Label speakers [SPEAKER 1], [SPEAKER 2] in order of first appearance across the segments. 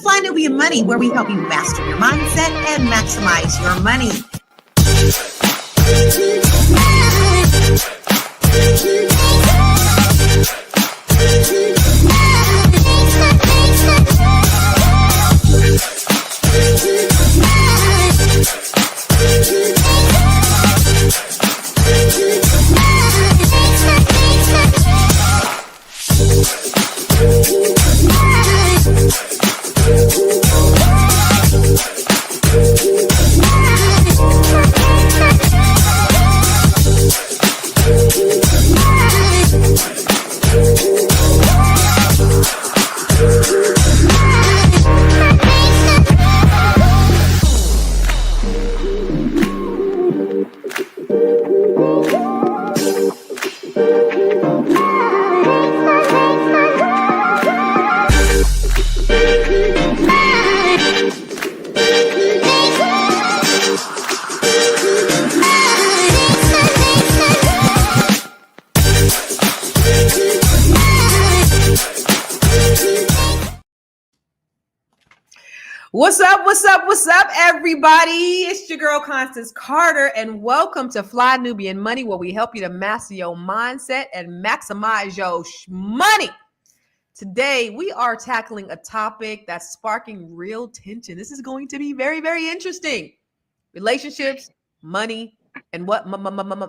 [SPEAKER 1] Fly Nubian Money, where we help you master your mindset and maximize your money. What's up, everybody? It's your girl, Constance Carter, and welcome to Fly Nubian Money, where we help you to master your mindset and maximize your money. Today, we are tackling a topic that's sparking real tension. This is going to be very, very interesting. Relationships, money, and what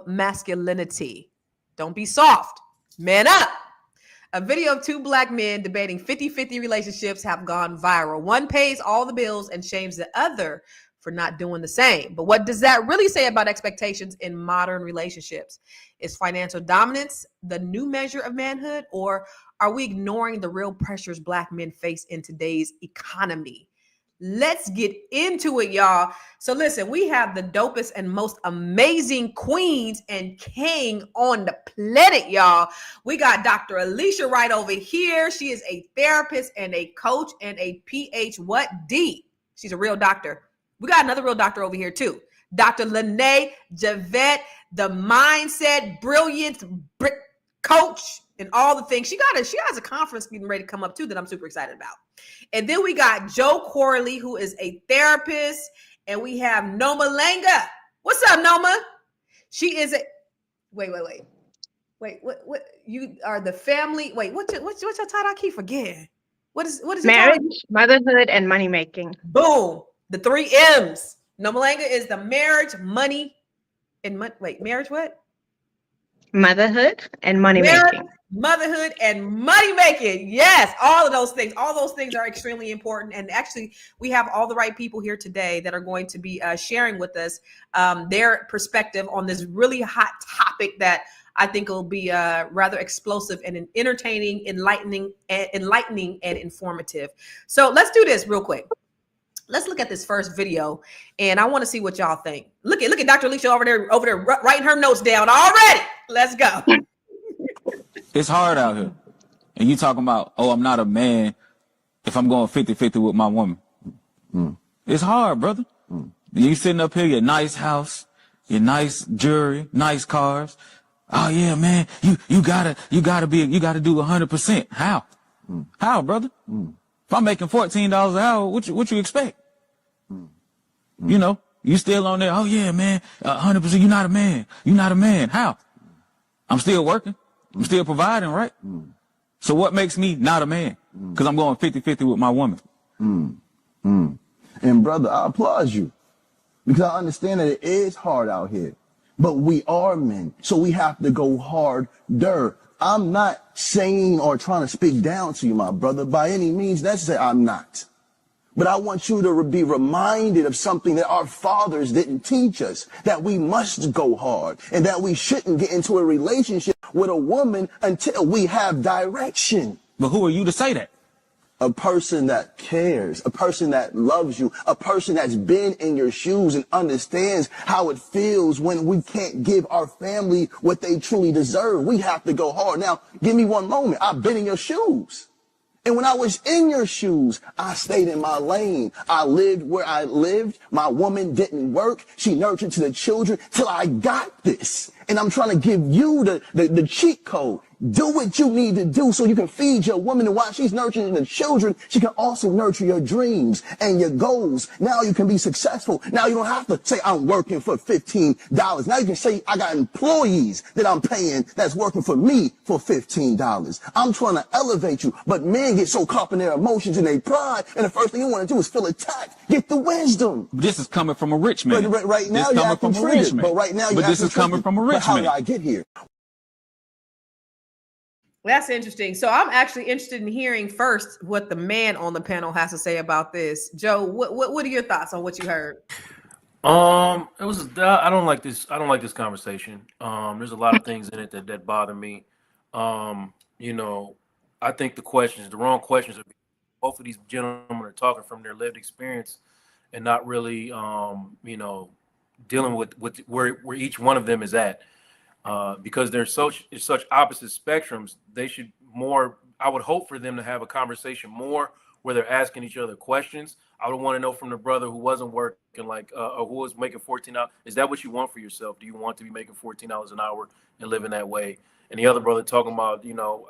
[SPEAKER 1] masculinity. Don't be soft. Man up. A video of two black men debating 50-50 relationships have gone viral. One pays all the bills and shames the other for not doing the same. But what does that really say about expectations in modern relationships? Is financial dominance the new measure of manhood, or are we ignoring the real pressures black men face in today's economy? Let's get into it, y'all. So listen, we have the dopest and most amazing queens and king on the planet, y'all. We got Dr. Alicia right over here. She is a therapist and a coach and a PhD. She's a real doctor. We got another real doctor over here too. Dr. Lene Javette, the mindset, brilliant coach, and all the things. She has a conference getting ready to come up too that I'm super excited about. And then we got Joe Corley, who is a therapist, and we have Noma Langa. What's up, Noma? She is a wait. What you are the family? Wait, what's your title? I keep forgetting. What is
[SPEAKER 2] marriage, motherhood, and money making?
[SPEAKER 1] Boom, the 3 M's. Noma Langa is the marriage, money, and marriage what?
[SPEAKER 2] Motherhood and money making.
[SPEAKER 1] Motherhood and money making. Yes, all of those things. All those things are extremely important. And actually, we have all the right people here today that are going to be sharing with us their perspective on this really hot topic that I think will be rather explosive and entertaining, enlightening, and informative. So let's do this real quick. Let's look at this first video, and I want to see what y'all think. Look at Dr. Alicia over there writing her notes down already. Let's go.
[SPEAKER 3] It's hard out here. And you talking about, oh, I'm not a man if I'm going 50-50 with my woman. It's hard, brother. You sitting up here, your nice house, your nice jewelry, nice cars. Oh yeah, man, you gotta do 100%. How? How, brother? If I'm making $14 an hour, what you expect? You know, you still on there. Oh yeah, man, 100%. You're not a man. You're not a man. How? I'm still working. I'm still providing, right? So what makes me not a man? Because I'm going 50-50 with my woman.
[SPEAKER 4] And brother, I applaud you because I understand that it is hard out here, but we are men, so we have to go harder. I'm not saying or trying to speak down to you, my brother, by any means necessary. I'm not. But I want you to be reminded of something that our fathers didn't teach us, that we must go hard and that we shouldn't get into a relationship with a woman until we have direction.
[SPEAKER 3] But who are you to say that?
[SPEAKER 4] A person that cares, a person that loves you, a person that's been in your shoes and understands how it feels when we can't give our family what they truly deserve. We have to go hard. Now, give me one moment. I've been in your shoes. And when I was in your shoes, I stayed in my lane. I lived where I lived. My woman didn't work. She nurtured to the children till I got this. And I'm trying to give you the cheat code. Do what you need to do so you can feed your woman, and while she's nurturing the children, she can also nurture your dreams and your goals. Now you can be successful. Now you don't have to say, I'm working for $15. Now you can say, I got employees that I'm paying that's working for me for $15. I'm trying to elevate you, but men get so caught in their emotions and their pride, and the first thing you want to do is feel attacked. Get the wisdom.
[SPEAKER 3] This is coming from a rich man.
[SPEAKER 4] But right now
[SPEAKER 3] this
[SPEAKER 4] you're
[SPEAKER 3] coming
[SPEAKER 4] acting
[SPEAKER 3] from a rich
[SPEAKER 4] triggered.
[SPEAKER 3] man.
[SPEAKER 4] But right now you're
[SPEAKER 3] But this
[SPEAKER 4] acting
[SPEAKER 3] is coming
[SPEAKER 4] triggered.
[SPEAKER 3] from a
[SPEAKER 4] But
[SPEAKER 3] rich
[SPEAKER 4] how
[SPEAKER 3] man.
[SPEAKER 4] did I get here?
[SPEAKER 1] That's interesting. So I'm actually interested in hearing first what the man on the panel has to say about this. Joe, what are your thoughts on what you heard?
[SPEAKER 5] It was. I don't like this. I don't like this conversation. There's a lot of things in it that bother me. You know, I think the wrong questions are. Both of these gentlemen are talking from their lived experience, and not really, you know, dealing with where each one of them is at. Because they're such opposite spectrums, they should more. I would hope for them to have a conversation more where they're asking each other questions. I would want to know from the brother who wasn't working, like, or who was making $14. Is that what you want for yourself? Do you want to be making $14 an hour and living that way? And the other brother talking about, you know,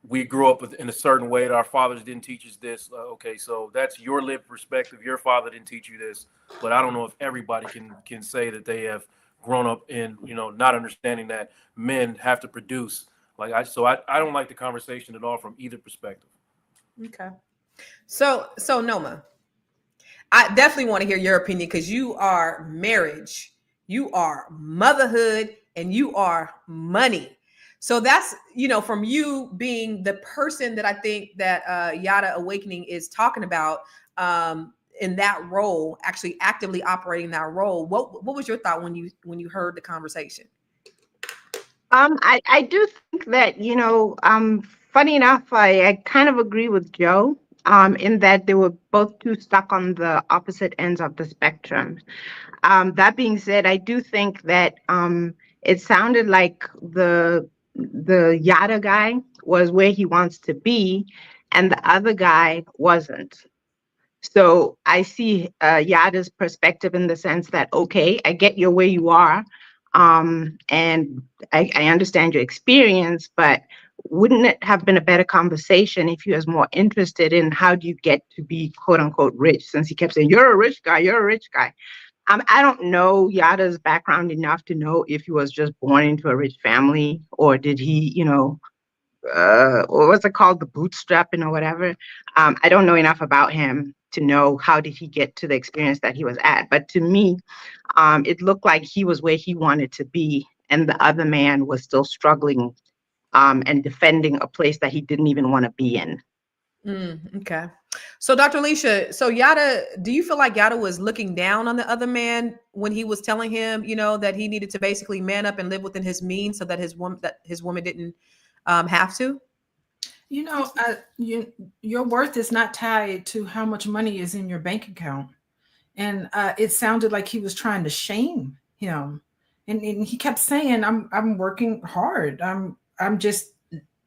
[SPEAKER 5] we grew up in a certain way that our fathers didn't teach us this. Okay, so that's your lived perspective. Your father didn't teach you this, but I don't know if everybody can say that they have grown up in, you know, not understanding that men have to produce. Like I don't like the conversation at all from either perspective.
[SPEAKER 1] Okay. So Noma, I definitely want to hear your opinion because you are marriage, you are motherhood, and you are money. So that's, you know, from you being the person that I think that Yada Awakening is talking about in that role, actually actively operating that role. What was your thought when you heard the conversation?
[SPEAKER 2] I do think that, you know, funny enough, I kind of agree with Joe, in that they were both too stuck on the opposite ends of the spectrum. That being said, I do think that it sounded like the Yada guy was where he wants to be, and the other guy wasn't. So I see Yada's perspective in the sense that, okay, I get you're where you are, and I understand your experience, but wouldn't it have been a better conversation if he was more interested in how do you get to be quote unquote rich, since he kept saying, you're a rich guy, you're a rich guy. I don't know Yada's background enough to know if he was just born into a rich family, or did he, you know, what was it called, the bootstrapping or whatever. I don't know enough about him to know how did he get to the experience that he was at. But to me, it looked like he was where he wanted to be, and the other man was still struggling and defending a place that he didn't even want to be in.
[SPEAKER 1] Okay. So Dr. Alicia, so Yada, do you feel like Yada was looking down on the other man when he was telling him, you know, that he needed to basically man up and live within his means so that his woman didn't have to?
[SPEAKER 6] You know, your worth is not tied to how much money is in your bank account. And it sounded like he was trying to shame him. And he kept saying, I'm working hard. I'm just,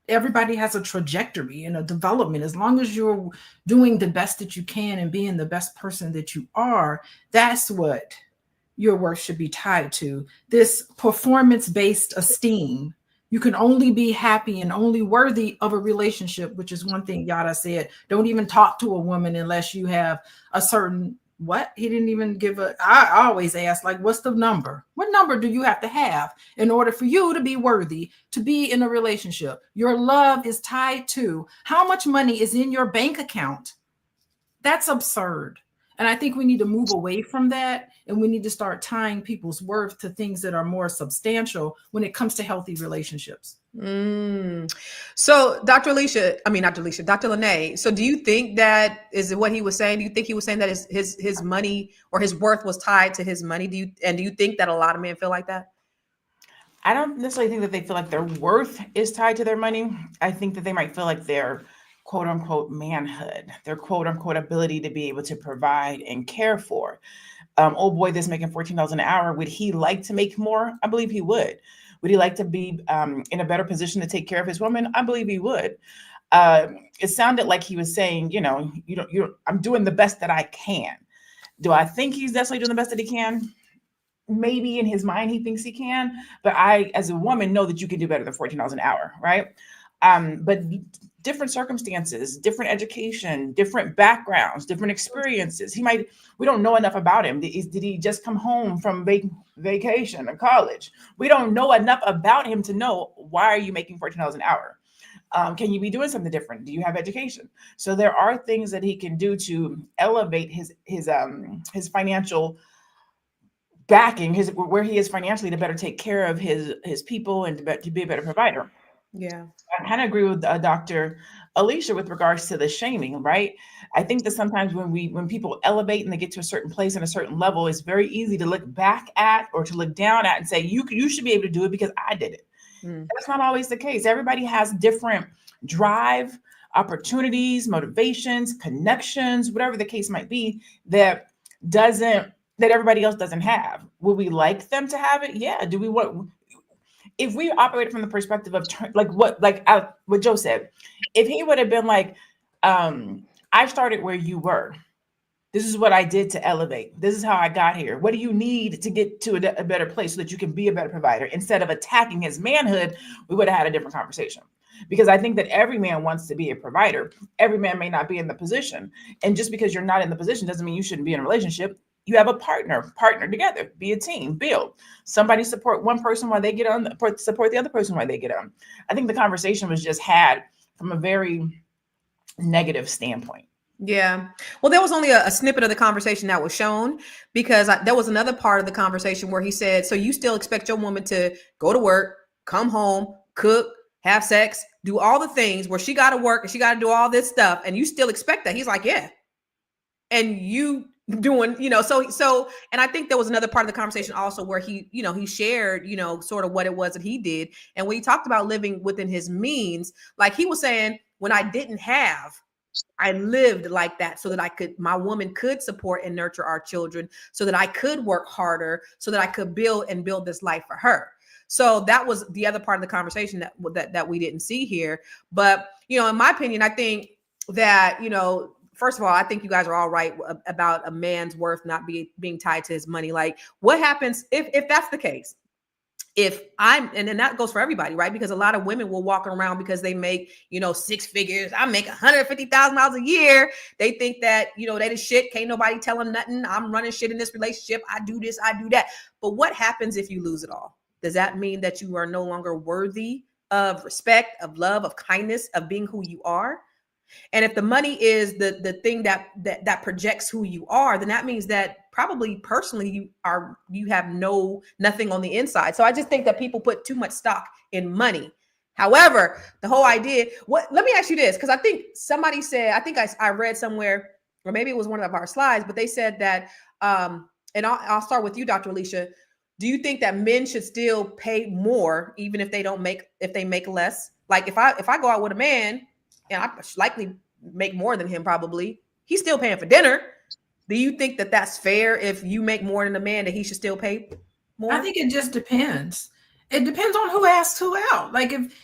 [SPEAKER 6] everybody has a trajectory and a development. As long as you're doing the best that you can and being the best person that you are, that's what your worth should be tied to. This performance-based esteem. You can only be happy and only worthy of a relationship, which is one thing Yada said. Don't even talk to a woman unless you have a certain, what? He didn't even give I always ask, like, what's the number? What number do you have to have in order for you to be worthy to be in a relationship? Your love is tied to how much money is in your bank account. That's absurd. And I think we need to move away from that. And we need to start tying people's worth to things that are more substantial when it comes to healthy relationships.
[SPEAKER 1] So Dr. Lene, so do you think that is what he was saying? Do you think he was saying that his money or his worth was tied to his money? Do you think that a lot of men feel like that?
[SPEAKER 7] I don't necessarily think that they feel like their worth is tied to their money. I think that they might feel like their quote unquote manhood, their quote unquote ability to be able to provide and care for. Old boy that's making $14 an hour, would he like to make more? I believe he would. Would he like to be in a better position to take care of his woman? I believe he would. It sounded like he was saying, you know, I'm doing the best that I can. Do I think he's necessarily doing the best that he can? maybe in his mind he thinks he can, but I, as a woman, know that you can do better than $14 an hour, right? But different circumstances, different education, different backgrounds, different experiences. We don't know enough about him. Did he just come home from vacation or college? We don't know enough about him to know, why are you making $14 an hour? Can you be doing something different? Do you have education? So there are things that he can do to elevate his financial backing, where he is financially, to better take care of his people and to be a better provider.
[SPEAKER 1] Yeah.
[SPEAKER 7] I kind of agree with Dr. Alicia with regards to the shaming, right? I think that sometimes when people elevate and they get to a certain place and a certain level, it's very easy to look back at or to look down at and say, you should be able to do it because I did it. That's not always the case. Everybody has different drive, opportunities, motivations, connections, whatever the case might be, that everybody else doesn't have. Would we like them to have it? Yeah. Do we want? If we operate from the perspective of what Joe said, if he would have been like, I started where you were. This is what I did to elevate. This is how I got here. What do you need to get to a better place so that you can be a better provider? Instead of attacking his manhood, we would have had a different conversation. Because I think that every man wants to be a provider. Every man may not be in the position. And just because you're not in the position doesn't mean you shouldn't be in a relationship. You have a partner together, be a team, build. Somebody support one person while they get on, support the other person while they get on. I think the conversation was just had from a very negative standpoint.
[SPEAKER 1] Yeah. Well, there was only a snippet of the conversation that was shown, because there was another part of the conversation where he said, so you still expect your woman to go to work, come home, cook, have sex, do all the things where she got to work and she got to do all this stuff, and you still expect that? He's like, yeah. And you doing, so, and I think there was another part of the conversation also where he shared, sort of what it was that he did. And when he talked about living within his means, like he was saying, when I didn't have, I lived like that so that my woman could support and nurture our children, so that I could work harder, so that I could build this life for her. So that was the other part of the conversation that we didn't see here. But, in my opinion, I think that, first of all, I think you guys are all right about a man's worth not being tied to his money. Like, what happens if that's the case? And then that goes for everybody, right? Because a lot of women will walk around because they make, 6 figures. I make $150,000 a year. They think that, they the shit. Can't nobody tell them nothing. I'm running shit in this relationship. I do this, I do that. But what happens if you lose it all? Does that mean that you are no longer worthy of respect, of love, of kindness, of being who you are? And if the money is the thing that projects who you are, then that means that probably personally you have nothing on the inside. So I just think that people put too much stock in money. However, the whole idea, let me ask you this, because I think somebody said, I read somewhere, or maybe it was one of our slides, but they said that, and I'll start with you, Dr. Alicia. Do you think that men should still pay more even if they make less? Like if I go out with a man, and I likely make more than him, probably, he's still paying for dinner. Do you think that that's fair? If you make more than a man, that he should still pay more?
[SPEAKER 6] I think it just depends. It depends on who asks who out. Like if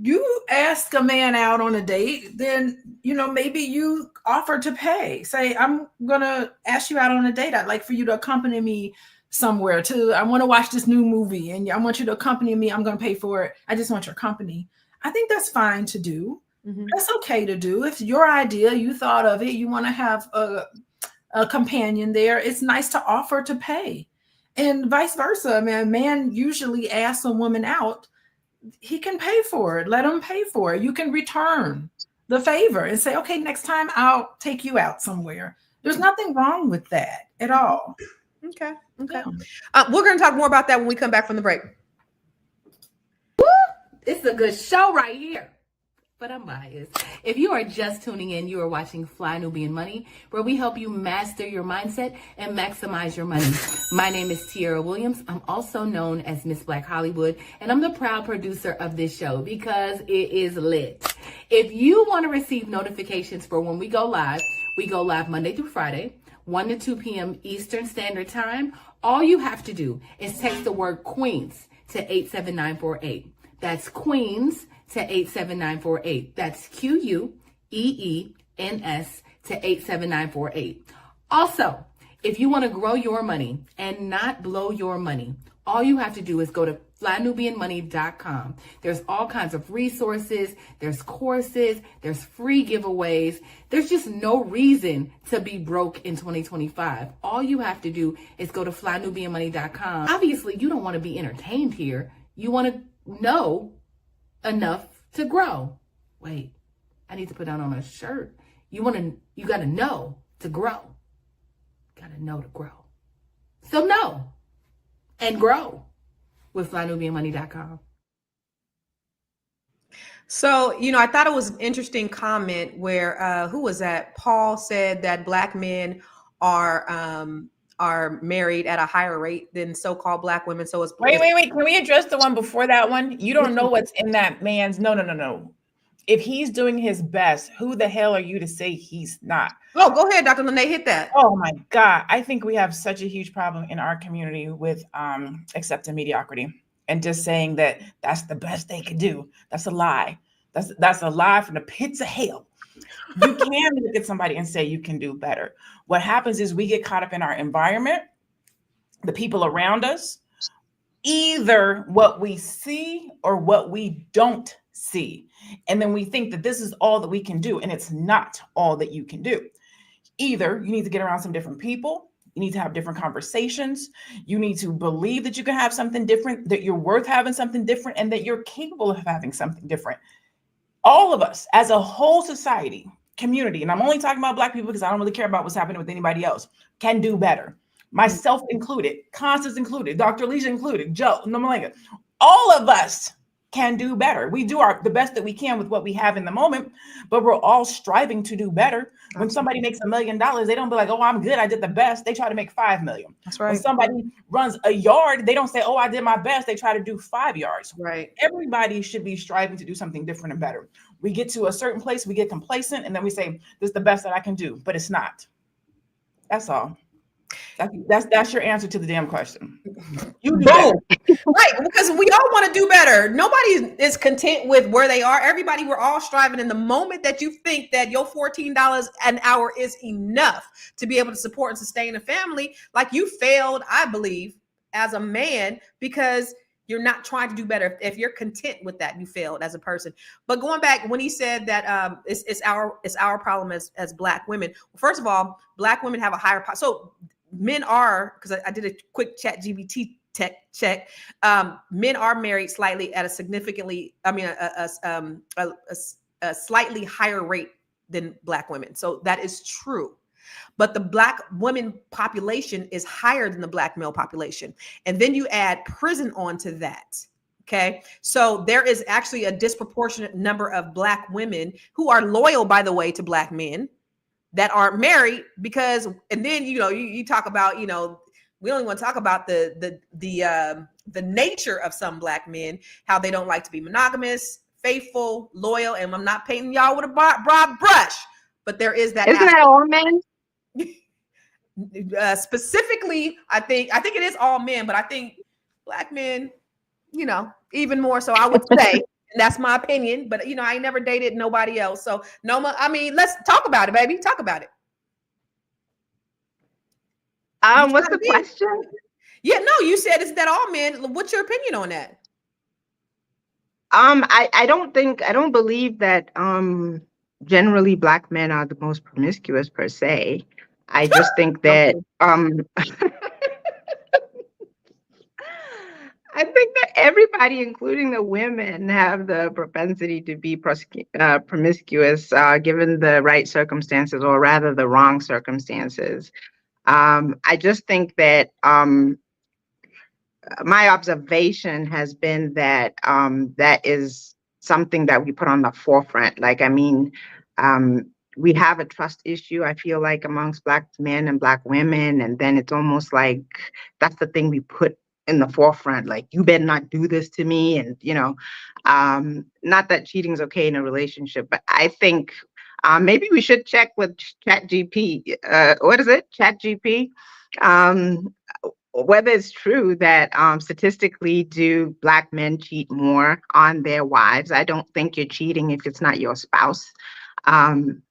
[SPEAKER 6] you ask a man out on a date, then, maybe you offer to pay. Say, I'm going to ask you out on a date. I'd like for you to accompany me somewhere I want to watch this new movie, and I want you to accompany me. I'm going to pay for it. I just want your company. I think that's fine to do. Mm-hmm. That's okay to do. If your idea, you thought of it, you want to have a companion there, it's nice to offer to pay. And vice versa. I mean, a man usually asks a woman out, he can pay for it. Let him pay for it. You can return the favor and say, okay, next time I'll take you out somewhere. There's nothing wrong with that at all.
[SPEAKER 1] Okay. Yeah. We're going to talk more about that when we come back from the break.
[SPEAKER 8] Woo! It's a good show right here. But I'm biased. If you are just tuning in, you are watching Fly Nubian Money, where we help you master your mindset and maximize your money. My name is Tiara Williams. I'm also known as Miss Black Hollywood, and I'm the proud producer of this show because it is lit. If you want to receive notifications for when we go live Monday through Friday, 1 to 2 p.m. Eastern Standard Time. All you have to do is text the word Queens to 87948. That's Queens to 87948. That's QUEENS to 87948. Also, If you want to grow your money and not blow your money, all you have to do is go to flynubianmoney.com. There's all kinds of resources, there's courses, there's free giveaways. There's just no reason to be broke in 2025. All you have to do is go to flynubianmoney.com. Obviously, you don't want to be entertained here. You want to know enough to grow. Wait, I need to put that on a shirt. You got to know to grow. Got to know to grow. So know and grow with flynubianmoney.com.
[SPEAKER 1] So, I thought it was an interesting comment where, who was that? Paul said that Black men are married at a higher rate than so-called Black women. So it's
[SPEAKER 7] Wait. Can we address the one before that one? You don't know what's in that man's. No. If he's doing his best, who the hell are you to say he's not?
[SPEAKER 1] Oh, go ahead, Dr. Lene, hit that.
[SPEAKER 7] Oh my God. I think we have such a huge problem in our community with accepting mediocrity and just saying that that's the best they can do. That's a lie. That's a lie from the pits of hell. You can look at somebody and say you can do better. What happens is we get caught up in our environment, the people around us, either what we see or what we don't see. And then we think that this is all that we can do. And it's not all that you can do. Either you need to get around some different people. You need to have different conversations. You need to believe that you can have something different, that you're worth having something different, and that you're capable of having something different. All of us as a whole society, community, and I'm only talking about Black people because I don't really care about what's happening with anybody else, can do better. Myself included, Constance included, Dr. Alicia included, Joe, Namalenga. All of us can do better. We do the best that we can with what we have in the moment, but we're all striving to do better. When somebody makes $1 million, they don't be like, oh, I'm good, I did the best. They try to make 5 million.
[SPEAKER 1] That's right.
[SPEAKER 7] When somebody runs a yard, they don't say, oh, I did my best. They try to do 5 yards.
[SPEAKER 1] Right.
[SPEAKER 7] Everybody should be striving to do something different and better. We get to a certain place, we get complacent, and then we say, this is the best that I can do, but it's not. That's all. That's your answer to the damn question. You do better.
[SPEAKER 1] Right, because we all want to do better. Nobody is content with where they are. Everybody, we're all striving. In the moment that you think that your $14 an hour is enough to be able to support and sustain a family, like you failed, I believe, as a man, because you're not trying to do better. If you're content with that, you failed as a person. But going back, when he said that it's our problem as Black women. Well, first of all, Black women have a higher so men are, because I did a quick chat GBT tech check. Men are married slightly at a significantly, a slightly higher rate than Black women. So that is true. But the Black women population is higher than the Black male population. And then you add prison onto that. Okay. So there is actually a disproportionate number of Black women who are loyal, by the way, to Black men that aren't married because, and then, you talk about, we only want to talk about the nature of some Black men, how they don't like to be monogamous, faithful, loyal. And I'm not painting y'all with a broad brush, but there is that.
[SPEAKER 2] Isn't that all men?
[SPEAKER 1] Specifically, I think it is all men, but I think Black men, even more so, I would say. And that's my opinion, but I ain't never dated nobody else. So Noma, let's talk about it, baby. Talk about it.
[SPEAKER 2] What's the question?
[SPEAKER 1] Yeah, no, you said is that all men. What's your opinion on that?
[SPEAKER 2] I don't believe that generally Black men are the most promiscuous per se. I just think that I think that everybody, including the women, have the propensity to be promiscuous given the right circumstances, or rather the wrong circumstances. I just think that my observation has been that that is something that we put on the forefront. We have a trust issue, I feel like, amongst Black men and Black women. And then it's almost like that's the thing we put in the forefront, like, you better not do this to me. And, not that cheating is okay in a relationship, but I think maybe we should check with ChatGPT. What is it? ChatGPT. Whether it's true that statistically do Black men cheat more on their wives. I don't think you're cheating if it's not your spouse. And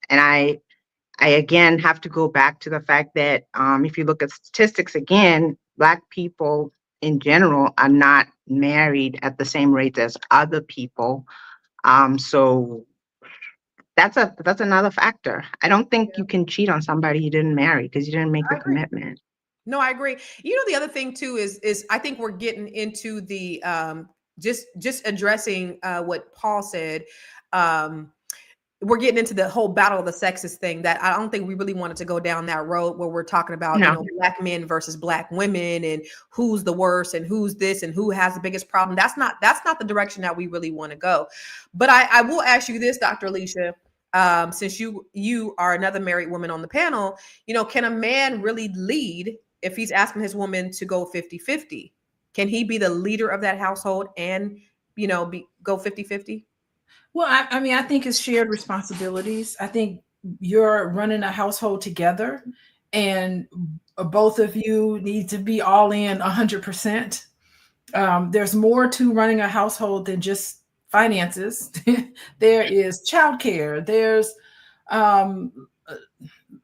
[SPEAKER 2] I again have to go back to the fact that if you look at statistics again, Black people in general are not married at the same rate as other people. So that's another factor. I don't think you can cheat on somebody you didn't marry because you didn't make the commitment.
[SPEAKER 1] No, I agree. You know, the other thing too is I think we're getting into the just addressing what Paul said. We're getting into the whole battle of the sexes thing that I don't think we really wanted to go down that road where we're talking about,
[SPEAKER 2] No.
[SPEAKER 1] you know, Black men versus Black women and who's the worst and who's this and who has the biggest problem. That's not the direction that we really want to go. But I will ask you this, Dr. Alicia, since you are another married woman on the panel, you know, can a man really lead if he's asking his woman to go 50-50? Can he be the leader of that household and, you know, go 50-50?
[SPEAKER 6] Well, I mean, I think it's shared responsibilities. I think you're running a household together, and both of you need to be all in 100%. There's more to running a household than just finances. There is childcare. There's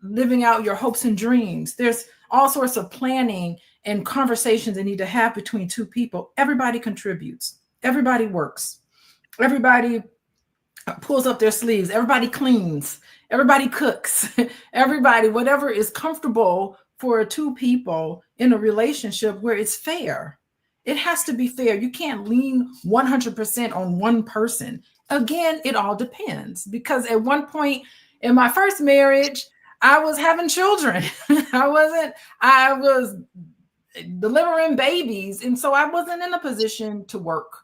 [SPEAKER 6] living out your hopes and dreams. There's all sorts of planning and conversations that need to have between two people. Everybody contributes. Everybody works. Everybody pulls up their sleeves. Everybody cleans. Everybody cooks. Everybody, whatever is comfortable for two people in a relationship where it's fair. It has to be fair. You can't lean 100% on one person. Again, it all depends, because at one point in my first marriage, I was having children. I was delivering babies. And so I wasn't in a position to work.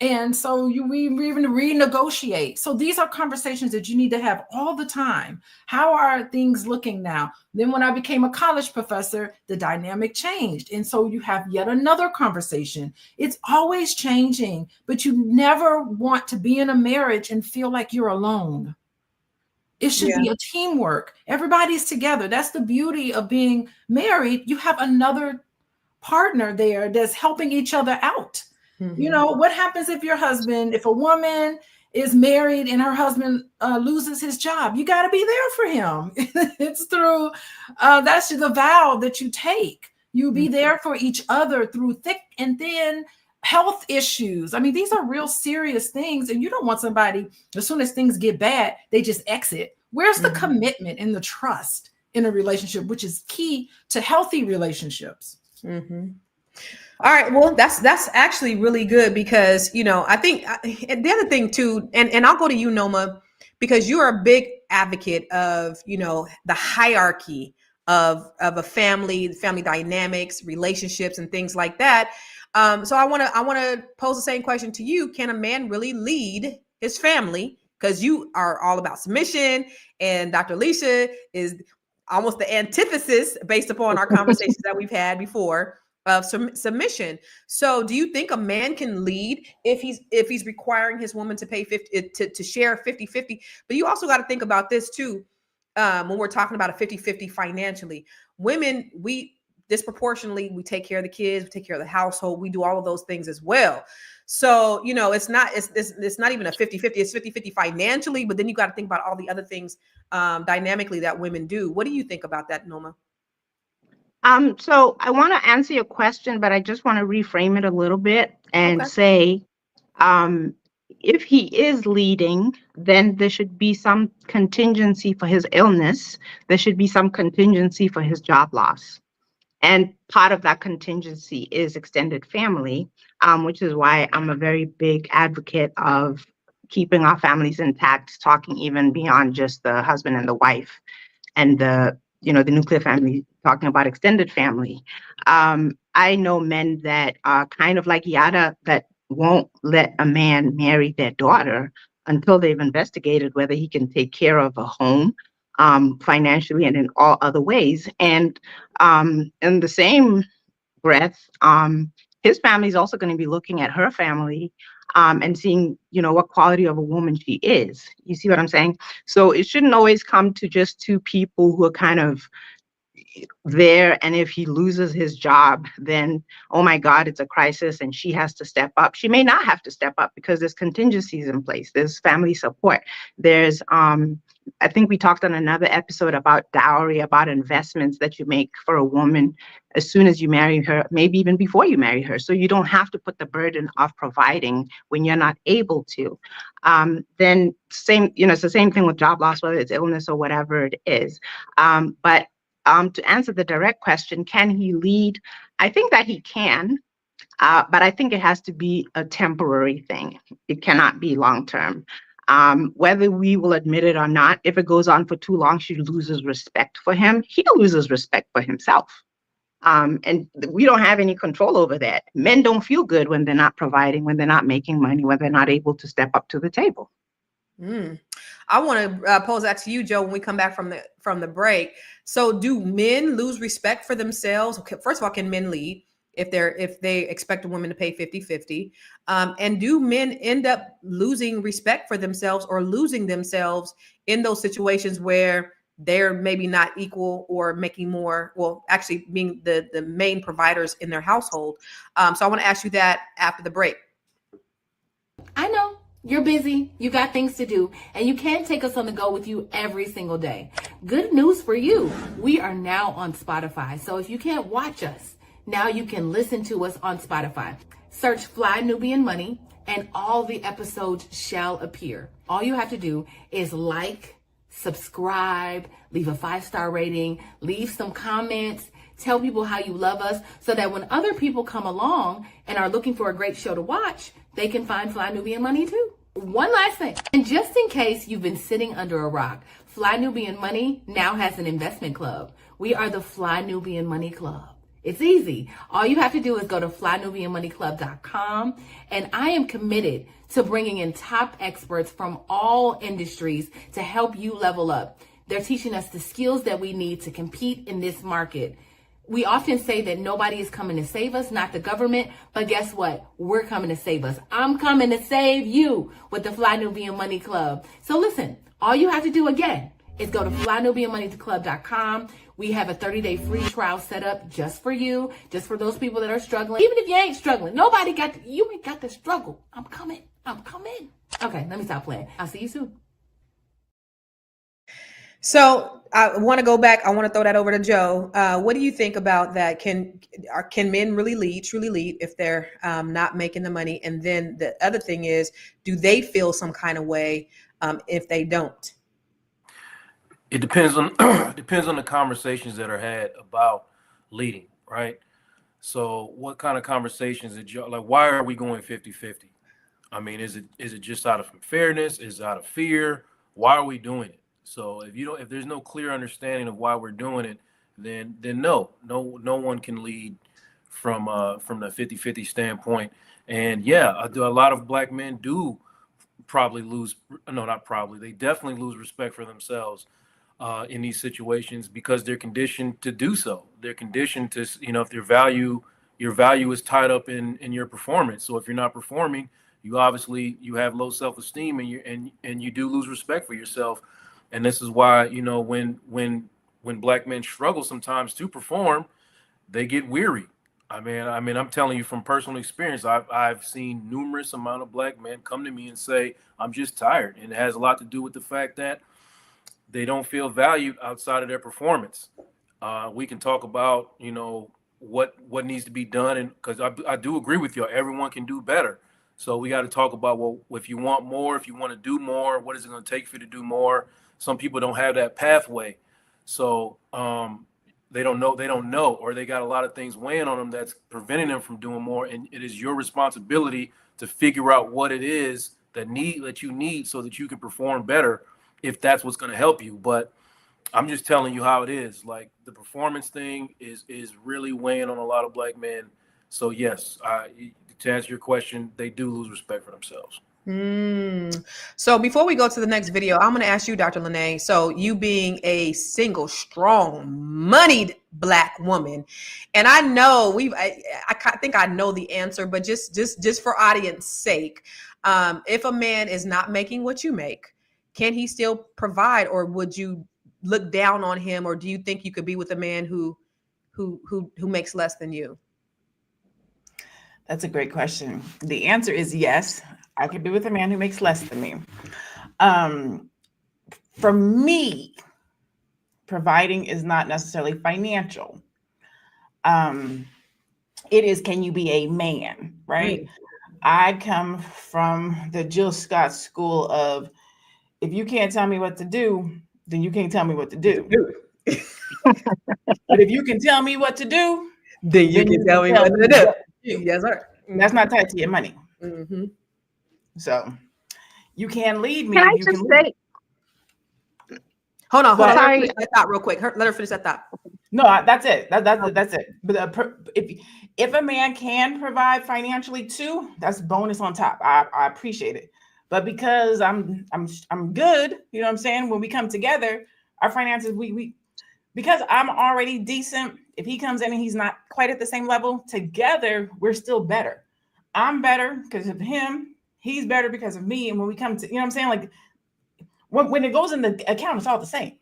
[SPEAKER 6] And so we even renegotiate. So these are conversations that you need to have all the time. How are things looking now? Then when I became a college professor, the dynamic changed. And so you have yet another conversation. It's always changing, but you never want to be in a marriage and feel like you're alone. It should be a teamwork. Everybody's together. That's the beauty of being married. You have another partner there that's helping each other out. You know, what happens if if a woman is married and her husband loses his job? You got to be there for him. It's through, that's the vow that you take. You be there for each other through thick and thin health issues. I mean, these are real serious things. And you don't want somebody, as soon as things get bad, they just exit. Where's the commitment and the trust in a relationship, which is key to healthy relationships?
[SPEAKER 1] All right. Well, that's actually really good, because, you know, I think the other thing too, and I'll go to you, Noma, because you're a big advocate of, you know, the hierarchy of a family dynamics, relationships, and things like that. So I want to pose the same question to you. Can a man really lead his family? Because you are all about submission, and Dr. Alicia is almost the antithesis based upon our conversations that we've had before of submission. So do you think a man can lead if he's requiring his woman to pay 50 to share 50-50? But you also got to think about this too, when we're talking about a 50-50 financially. Women, we disproportionately, we take care of the kids, we take care of the household, we do all of those things as well. So, you know, it's not even a 50-50, it's 50-50 financially, but then you got to think about all the other things dynamically that women do. What do you think about that, Noma?
[SPEAKER 2] So I want to answer your question, but I just want to reframe it a little bit and say, if he is leading, then there should be some contingency for his illness. There should be some contingency for his job loss. And part of that contingency is extended family, which is why I'm a very big advocate of keeping our families intact, talking even beyond just the husband and the wife and the nuclear family, talking about extended family. I know men that are kind of like Yada, that won't let a man marry their daughter until they've investigated whether he can take care of a home financially and in all other ways. And in the same breath, his family is also going to be looking at her family and seeing, what quality of a woman she is. You see what I'm saying? So it shouldn't always come to just two people who are kind of there. And if he loses his job, then, oh my God, it's a crisis and she has to step up. She may not have to step up because there's contingencies in place. There's family support. There's I think we talked on another episode about dowry, about investments that you make for a woman as soon as you marry her, maybe even before you marry her. So you don't have to put the burden of providing when you're not able to. Then same, it's the same thing with job loss, whether it's illness or whatever it is. But to answer the direct question, can he lead? I think that he can. But I think it has to be a temporary thing. It cannot be long term. Whether we will admit it or not, if it goes on for too long, she loses respect for him. He loses respect for himself. And we don't have any control over that. Men don't feel good when they're not providing, when they're not making money, when they're not able to step up to the table.
[SPEAKER 1] I want to pose that to you, Joe, when we come back from the break. So do men lose respect for themselves? Okay, first of all, can men lead if they expect a woman to pay 50-50? And do men end up losing respect for themselves or losing themselves in those situations where they're maybe not equal or making more, well, actually being the main providers in their household? So I want to ask you that after the break.
[SPEAKER 8] I know you're busy, you got things to do, and you can't take us on the go with you every single day. Good news for you. We are now on Spotify. So if you can't watch us, now you can listen to us on Spotify. Search Fly Nubian Money and all the episodes shall appear. All you have to do is like, subscribe, leave a 5-star rating, leave some comments, tell people how you love us so that when other people come along and are looking for a great show to watch, they can find Fly Nubian Money too. One last thing, and just in case you've been sitting under a rock, Fly Nubian Money now has an investment club. We are the Fly Nubian Money Club. It's easy. All you have to do is go to flynubianmoneyclub.com, and I am committed to bringing in top experts from all industries to help you level up. They're teaching us the skills that we need to compete in this market. We often say that nobody is coming to save us, not the government, but guess what? We're coming to save us. I'm coming to save you with the Fly Nubian Money Club. So listen, all you have to do again is go to flynubianmoneyclub.com. We have a 30-day free trial set up just for you, just for those people that are struggling. Even if you ain't struggling, you ain't got to struggle. I'm coming. Okay, let me stop playing. I'll see you soon.
[SPEAKER 1] So I want to go back. I want to throw that over to Joe. What do you think about that? Can men really truly lead if they're not making the money? And then the other thing is, do they feel some kind of way if they don't?
[SPEAKER 5] It depends on depends on the conversations that are had about leading, right? So what kind of conversations like why are we going 50-50? I mean, is it just out of fairness? Is it out of fear? Why are we doing it? So if there's no clear understanding of why we're doing it, then no one can lead from the 50-50 standpoint. And yeah, a lot of black men do they definitely lose respect for themselves in these situations because they're conditioned to do so. They're conditioned to, if your value is tied up in your performance. So if you're not performing, you have low self-esteem and you do lose respect for yourself. And this is why, when black men struggle sometimes to perform, they get weary. I mean, I'm telling you from personal experience, I've seen numerous amount of black men come to me and say, I'm just tired. And it has a lot to do with the fact that they don't feel valued outside of their performance. We can talk about, what needs to be done. And because I do agree with you, everyone can do better. So we got to talk about, well, if you want more, if you want to do more, what is it going to take for you to do more? Some people don't have that pathway. So they don't know, or they got a lot of things weighing on them that's preventing them from doing more. And it is your responsibility to figure out what it is that you need so that you can perform better, if that's what's going to help you. But I'm just telling you how it is. Like, the performance thing is really weighing on a lot of black men. So yes, to answer your question, they do lose respect for themselves.
[SPEAKER 1] So before we go to the next video, I'm going to ask you, Dr. Lene. So you being a single, strong, moneyed black woman, and I know I think I know the answer, but just for audience sake, if a man is not making what you make, can he still provide, or would you look down on him, or do you think you could be with a man who makes less than you?
[SPEAKER 7] That's a great question. The answer is yes. I could be with a man who makes less than me. For me, providing is not necessarily financial. It is, can you be a man, right? I come from the Jill Scott school of, if you can't tell me what to do, then you can't tell me what to do. But if you can tell me what to do,
[SPEAKER 1] then you can tell me what to do. Yes, sir.
[SPEAKER 7] That's not tied to your money.
[SPEAKER 1] Mm-hmm.
[SPEAKER 7] So you can lead me.
[SPEAKER 2] Can I
[SPEAKER 7] you
[SPEAKER 2] just
[SPEAKER 7] can
[SPEAKER 2] say,
[SPEAKER 1] Hold on. Let her
[SPEAKER 2] sorry,
[SPEAKER 1] finish that thought real quick. Let her finish that thought.
[SPEAKER 7] No, that's it. That's it. But if a man can provide financially too, that's bonus on top. I appreciate it. But because I'm good, you know what I'm saying? When we come together, our finances, we because I'm already decent. If he comes in and he's not quite at the same level, together we're still better. I'm better because of him. He's better because of me. And when we come to, you know what I'm saying? Like when it goes in the account, it's all the same.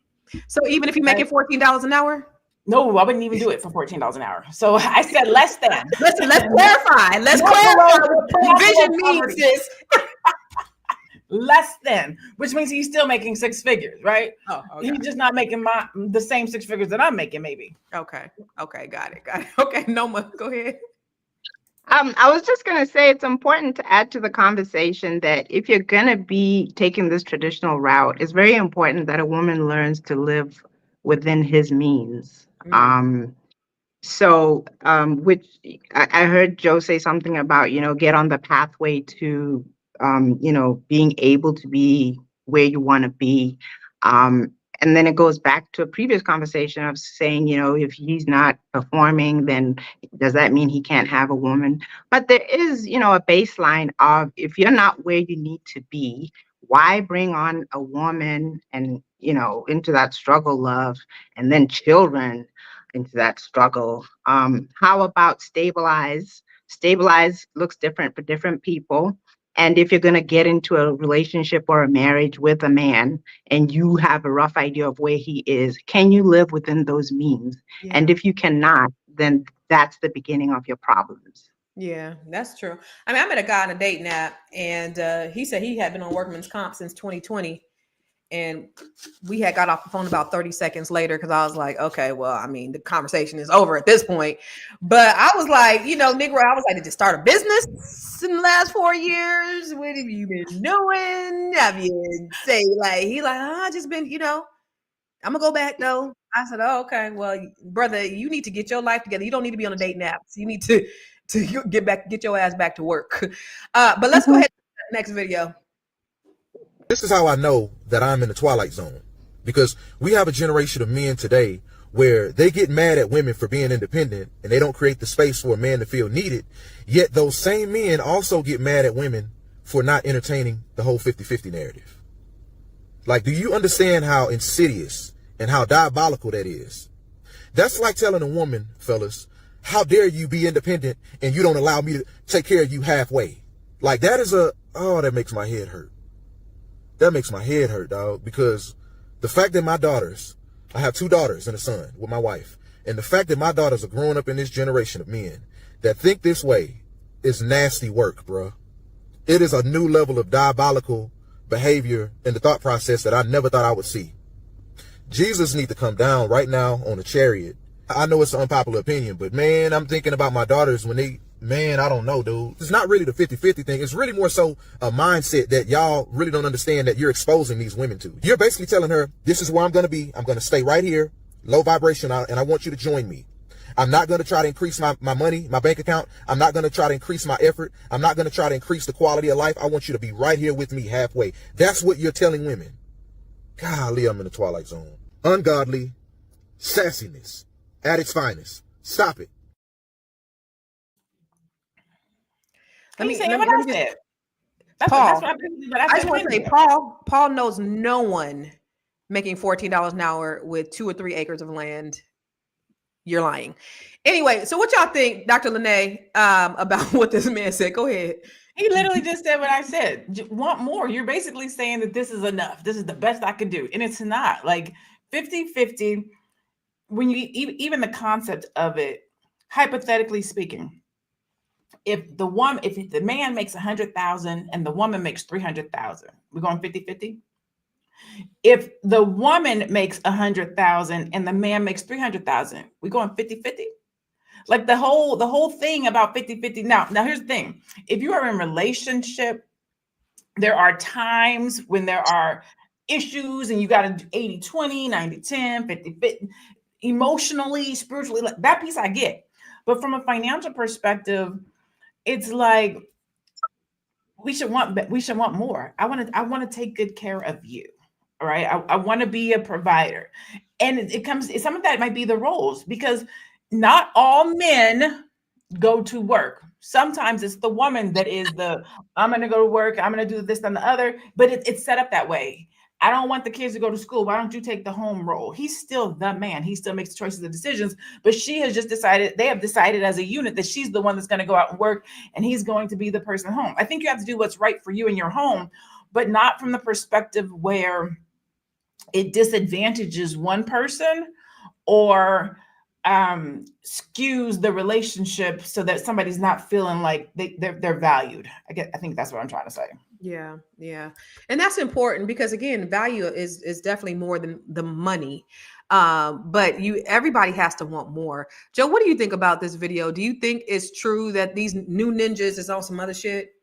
[SPEAKER 1] So even if you make it $14 an hour?
[SPEAKER 7] No, I wouldn't even do it for $14 an hour. So I said less than.
[SPEAKER 1] Let's clarify. Let's clarify what division means, sis.
[SPEAKER 7] Less than, which means he's still making six figures, right?
[SPEAKER 1] Oh, okay.
[SPEAKER 7] He's just not making the same six figures that I'm making, maybe.
[SPEAKER 1] Okay, got it. Okay, Noma, go ahead.
[SPEAKER 2] I was just going to say it's important to add to the conversation that if you're going to be taking this traditional route, it's very important that a woman learns to live within his means. Which I heard Joe say something about, get on the pathway to, being able to be where you want to be. And then it goes back to a previous conversation of saying, if he's not performing, then does that mean he can't have a woman? But there is, a baseline of, if you're not where you need to be, why bring on a woman and, into that struggle of, and then children into that struggle? How about stabilize? Stabilize looks different for different people. And if you're going to get into a relationship or a marriage with a man and you have a rough idea of where he is, can you live within those means? Yeah. And if you cannot, then that's the beginning of your problems.
[SPEAKER 1] Yeah, that's true. I mean, I met a guy on a dating app and he said he had been on workman's comp since 2020. And we had got off the phone about 30 seconds later because I was like, okay, well, I mean, the conversation is over at this point. But I was like, Negro, I was like, did you start a business in the last 4 years? What have you been doing? Have you say like, he like, I just been, I'm gonna go back though. I said, oh, okay, well, brother, you need to get your life together. You don't need to be on a dating app. So you need to get your ass back to work. But let's go ahead to the next video.
[SPEAKER 9] This is how I know that I'm in the twilight zone, because we have a generation of men today where they get mad at women for being independent and they don't create the space for a man to feel needed. Yet those same men also get mad at women for not entertaining the whole 50-50 narrative. Like, do you understand how insidious and how diabolical that is? That's like telling a woman, fellas, how dare you be independent and you don't allow me to take care of you halfway. Like, that is that makes my head hurt. That makes my head hurt, dog, because the fact that my daughters, I have 2 daughters and a son with my wife, and the fact that my daughters are growing up in this generation of men that think this way is nasty work, bro. It is a new level of diabolical behavior in the thought process that I never thought I would see. Jesus needs to come down right now on a chariot. I know it's an unpopular opinion, but man, I'm thinking about my daughters when I don't know, dude. It's not really the 50-50 thing. It's really more so a mindset that y'all really don't understand that you're exposing these women to. You're basically telling her, this is where I'm going to be. I'm going to stay right here, low vibration, and I want you to join me. I'm not going to try to increase my money, my bank account. I'm not going to try to increase my effort. I'm not going to try to increase the quality of life. I want you to be right here with me halfway. That's what you're telling women. Golly, I'm in the twilight zone. Ungodly sassiness at its finest. Stop it.
[SPEAKER 7] Let me say what I said.
[SPEAKER 1] Paul, I just want to say, Paul knows no one making $14 an hour with 2 or 3 acres of land. You're lying. Anyway, so what y'all think, Dr. Lene, about what this man said? Go ahead.
[SPEAKER 7] He literally just said what I said. Want more. You're basically saying that this is enough. This is the best I could do. And it's not. Like 50-50, when you even the concept of it, hypothetically speaking, if the man makes 100,000 and the woman makes 300,000, we're going 50-50. If the woman makes 100,000 and the man makes 300,000, we going 50-50? Like the whole thing about 50-50. Now here's the thing. If you are in a relationship, there are times when there are issues and you got to do 80-20, 90-10, 50-50, emotionally, spiritually, like that piece I get. But from a financial perspective, it's like we should want more. I want to take good care of you. All right. I want to be a provider. And some of that might be the roles, because not all men go to work. Sometimes it's the woman that is I'm going to go to work, I'm going to do this and the other, but it's set up that way. I don't want the kids to go to school. Why don't you take the home role? He's still the man. He still makes the choices and decisions, but they have decided as a unit that she's the one that's going to go out and work and he's going to be the person home. I think you have to do what's right for you in your home, but not from the perspective where it disadvantages one person or skews the relationship so that somebody's not feeling like they're valued. I think that's what I'm trying to say.
[SPEAKER 1] Yeah. And that's important because again, value is definitely more than the money. But everybody has to want more. Joe, what do you think about this video? Do you think it's true that these new ninjas is on some other shit?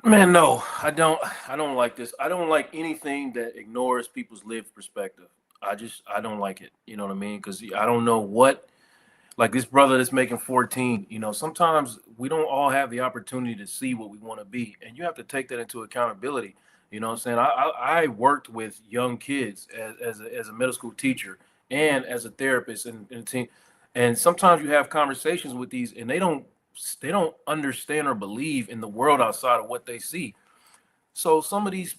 [SPEAKER 5] Man, no, I don't like this. I don't like anything that ignores people's lived perspective. I don't like it. You know what I mean? Because I don't know what, like this brother that's making 14, sometimes we don't all have the opportunity to see what we want to be. And you have to take that into accountability. You know what I'm saying? I worked with young kids as a middle school teacher and as a therapist and a team. And sometimes you have conversations with these and they don't understand or believe in the world outside of what they see. So some of these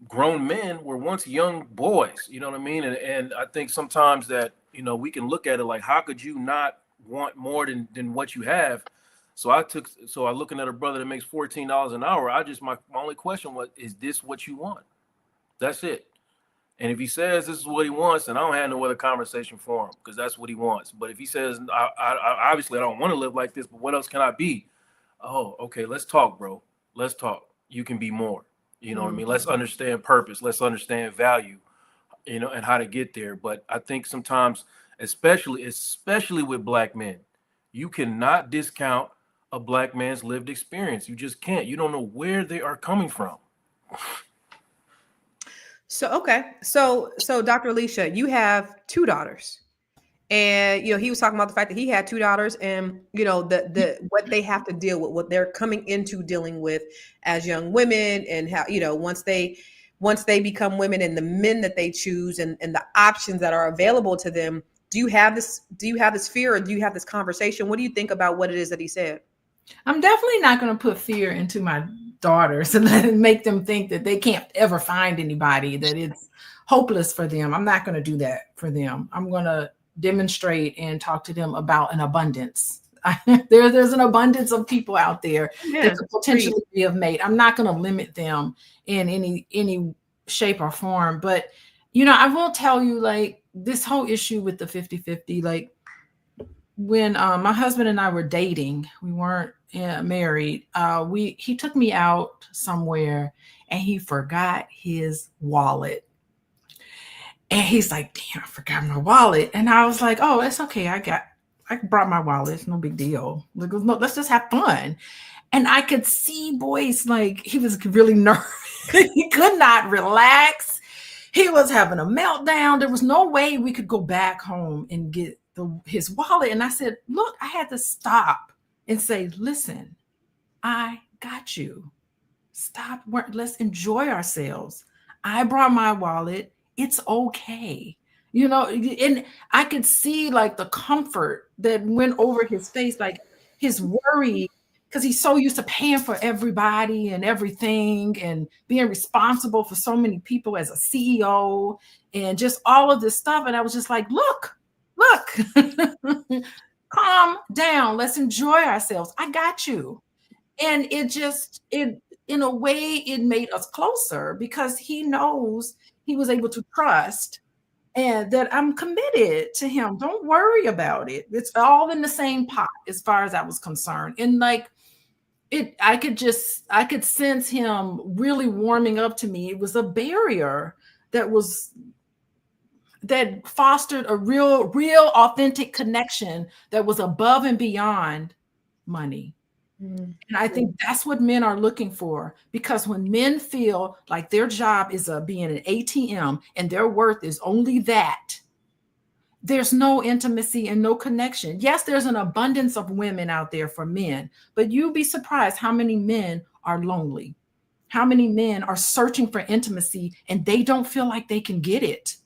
[SPEAKER 5] grown men were once young boys, you know what I mean? And I think sometimes that, we can look at it like, how could you not want more than what you have? So I looking at a brother that makes $14 an hour. My only question was, is this what you want? That's it. And if he says this is what he wants, then I don't have no other conversation for him because that's what he wants. But if he says, I obviously I don't want to live like this, but what else can I be? Oh, okay, let's talk, bro. Let's talk. You can be more. You know what I mean? Let's understand purpose. Let's understand value, and how to get there. But I think sometimes, especially with Black men, you cannot discount a Black man's lived experience. You just can't. You don't know where they are coming from.
[SPEAKER 1] So, okay. So Dr. Alicia, you have 2 daughters. And, he was talking about the fact that he had 2 daughters and, the what they have to deal with, what they're coming into dealing with as young women and how, once they become women and the men that they choose and the options that are available to them. Do you have this fear or do you have this conversation? What do you think about what it is that he said?
[SPEAKER 6] I'm definitely not going to put fear into my daughters and make them think that they can't ever find anybody, that it's hopeless for them. I'm not going to do that for them. I'm going to demonstrate and talk to them about an abundance. There's an abundance of people out there that could potentially be a mate. I'm not going to limit them in any shape or form. But, I will tell you, like, this whole issue with the 50-50, like, when my husband and I were dating, we weren't married. He took me out somewhere and he forgot his wallet. And he's like, damn, I forgot my wallet. And I was like, oh, it's okay. I brought my wallet. It's no big deal. Like, no, let's just have fun. And I could see boys, like, he was really nervous. He could not relax. He was having a meltdown. There was no way we could go back home and get his wallet. And I said, look, I had to stop and say, listen, I got you. Stop. Let's enjoy ourselves. I brought my wallet. It's okay. And I could see like the comfort that went over his face, like his worry, because he's so used to paying for everybody and everything and being responsible for so many people as a CEO and just all of this stuff. And I was just like, look, calm down. Let's enjoy ourselves. I got you. And in a way, it made us closer because he knows he was able to trust and that I'm committed to him. Don't worry about it. It's all in the same pot as far as I was concerned. And like, I could sense him really warming up to me. It was a barrier that fostered a real authentic connection that was above and beyond money. And I think that's what men are looking for, because when men feel like their job is being an ATM and their worth is only that, there's no intimacy and no connection. Yes, there's an abundance of women out there for men, but you'll be surprised how many men are lonely, how many men are searching for intimacy and they don't feel like they can get it.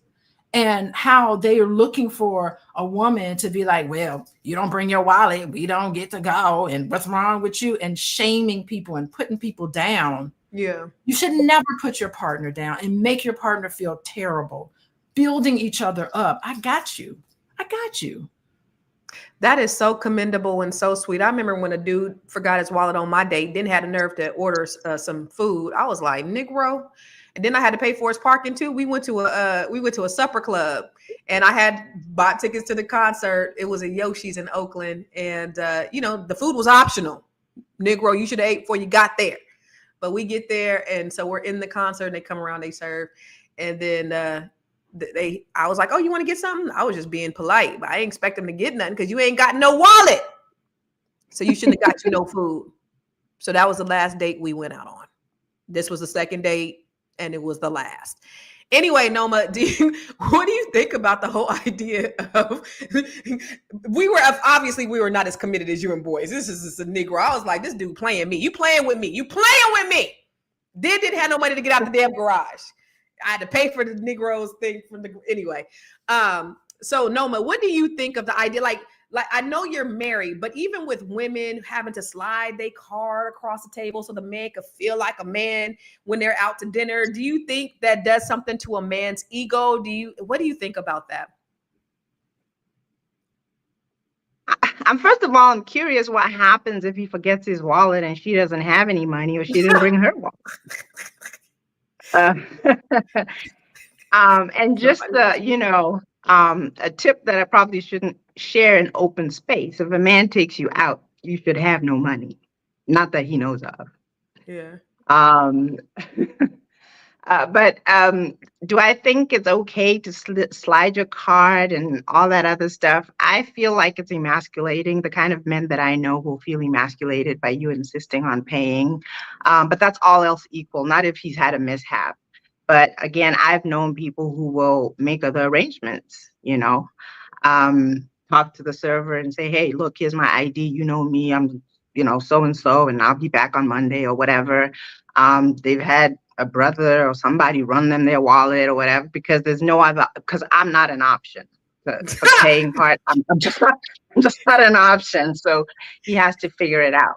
[SPEAKER 6] And how they are looking for a woman to be like, well, you don't bring your wallet, we don't get to go, and what's wrong with you, and shaming people and putting people down.
[SPEAKER 1] Yeah.
[SPEAKER 6] You should never put your partner down and make your partner feel terrible. Building each other up. I got you.
[SPEAKER 1] That is so commendable and so sweet. I remember when a dude forgot his wallet on my date, didn't have the nerve to order some food. I was like, Negro. And then I had to pay for his parking too. We went to a supper club, and I had bought tickets to the concert. It was at Yoshi's in Oakland, and the food was optional. Negro, you should have ate before you got there. But we get there, and so we're in the concert, and they come around, they serve, and then I was like, oh, you want to get something? I was just being polite, but I didn't expect them to get nothing because you ain't got no wallet. So you shouldn't have got you no food. So that was the last date we went out on. This was the second date. And it was the last. Anyway, Noma, what do you think about the whole idea of we were not as committed as you and boys. This is just a Negro. I was like, this dude playing me. You playing with me. Didn't have no money to get out the damn garage. I had to pay for the Negroes thing anyway. So Noma, what do you think of the idea? Like I know you're married, but even with women having to slide their card across the table so the man could feel like a man when they're out to dinner, do you think that does something to a man's ego? What do you think about that?
[SPEAKER 2] First of all, I'm curious what happens if he forgets his wallet and she doesn't have any money, or she didn't bring her wallet. And just a tip that I probably shouldn't share in open space. If a man takes you out, you should have no money. Not that he knows of.
[SPEAKER 1] Yeah.
[SPEAKER 2] But do I think it's okay to slide your card and all that other stuff? I feel like it's emasculating. The kind of men that I know will feel emasculated by you insisting on paying. But that's all else equal, not if he's had a mishap. But again, I've known people who will make other arrangements, talk to the server and say, hey, look, here's my ID. You know me, I'm, so-and-so, and I'll be back on Monday or whatever. They've had a brother or somebody run them their wallet or whatever, because there's no other, because I'm not an option. The paying part, I'm just not an option. So he has to figure it out.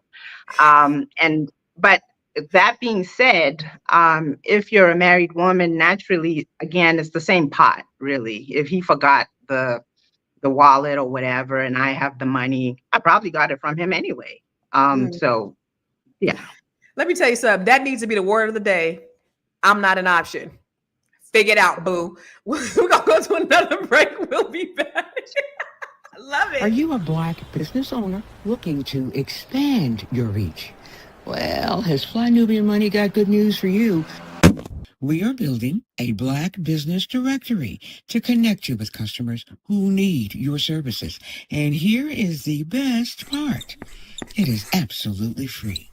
[SPEAKER 2] But that being said, if you're a married woman, naturally, again, it's the same pot, really. If he forgot the wallet or whatever, and I have the money, I probably got it from him anyway. So, yeah.
[SPEAKER 1] Let me tell you something. That needs to be the word of the day. I'm not an option. Figure it out, boo. We're going to go to another break. We'll be back. I love it.
[SPEAKER 10] Are you a Black business owner looking to expand your reach? Well, has Fly Nubian Money got good news for you? We are building a Black business directory to connect you with customers who need your services. And here is the best part. It is absolutely free.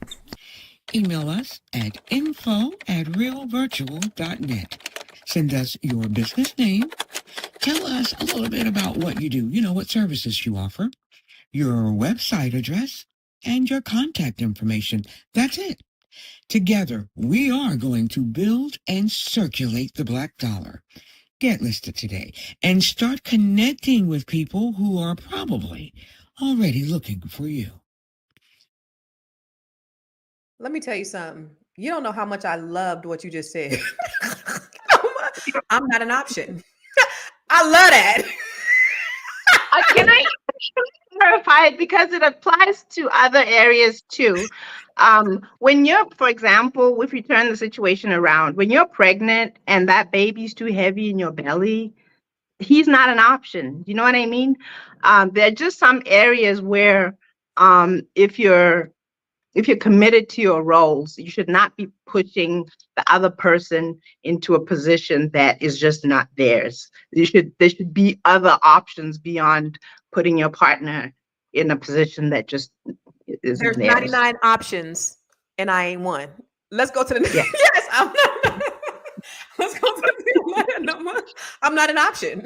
[SPEAKER 10] Email us at info@realvirtual.net. Send us your business name. Tell us a little bit about what you do, what services you offer, your website address, and your contact information. That's it. Together, we are going to build and circulate the Black dollar. Get listed today and start connecting with people who are probably already looking for you.
[SPEAKER 1] Let me tell you something. You don't know how much I loved what you just said. I'm not an option. I love that.
[SPEAKER 2] Can I clarify it, because it applies to other areas too? When you're, for example, if you turn the situation around, when you're pregnant and that baby's too heavy in your belly, he's not an option. You know what I mean? There are just some areas where if you're if you're committed to your roles, you should not be pushing the other person into a position that is just not theirs. There should be other options beyond putting your partner in a position that just isn't
[SPEAKER 1] There's
[SPEAKER 2] theirs.
[SPEAKER 1] 99 options, and I ain't one. Let's go to the
[SPEAKER 2] Yeah.
[SPEAKER 1] yes. I'm not. Let's go to the I'm not an option.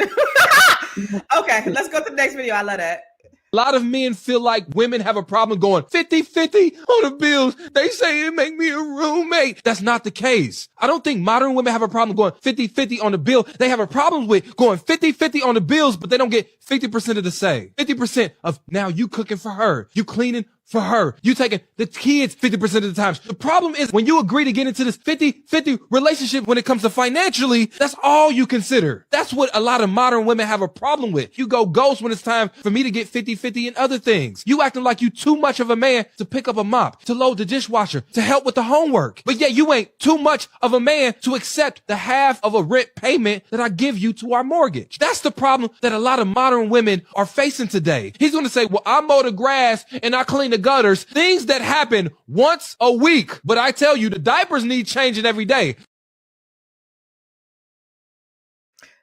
[SPEAKER 1] Okay, let's go to the next video. I love that.
[SPEAKER 11] A lot of men feel like women have a problem going 50-50 on the bills. They say it make me a roommate. That's not the case. I don't think modern women have a problem going 50-50 on the bill. They have a problem with going 50-50 on the bills, but they don't get 50% of the say. 50% of now you cooking for her, you cleaning for her, you taking the kids 50% of the time. The problem is when you agree to get into this 50-50 relationship when it comes to financially, that's all you consider. That's what a lot of modern women have a problem with. You go ghost when it's time for me to get 50-50 in other things. You acting like you too much of a man to pick up a mop, to load the dishwasher, to help with the homework. But yet you ain't too much of a man to accept the half of a rent payment that I give you to our mortgage. That's the problem that a lot of modern women are facing today. He's going to say, well, I mow the grass and I clean the gutters, things that happen once a week. But I tell you, the diapers need changing every day.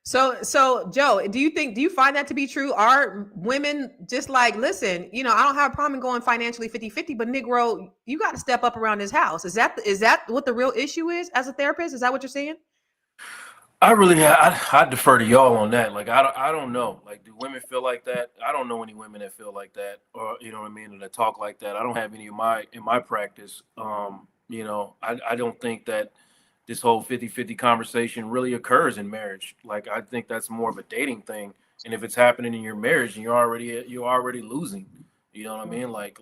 [SPEAKER 1] So Joe, do you find that to be true? Are women just like, listen, I don't have a problem going financially 50-50, but Negro, you got to step up around this house. Is that what the real issue is as a therapist? Is that what you're saying?
[SPEAKER 5] I defer to y'all on that. Like, I don't know. Like, do women feel like that? I don't know any women that feel like that, or you know what I mean, or that talk like that. I don't have any in my practice. I don't think that this whole 50-50 conversation really occurs in marriage. Like, I think that's more of a dating thing. And if it's happening in your marriage, and you're already losing. You know what I mean? Like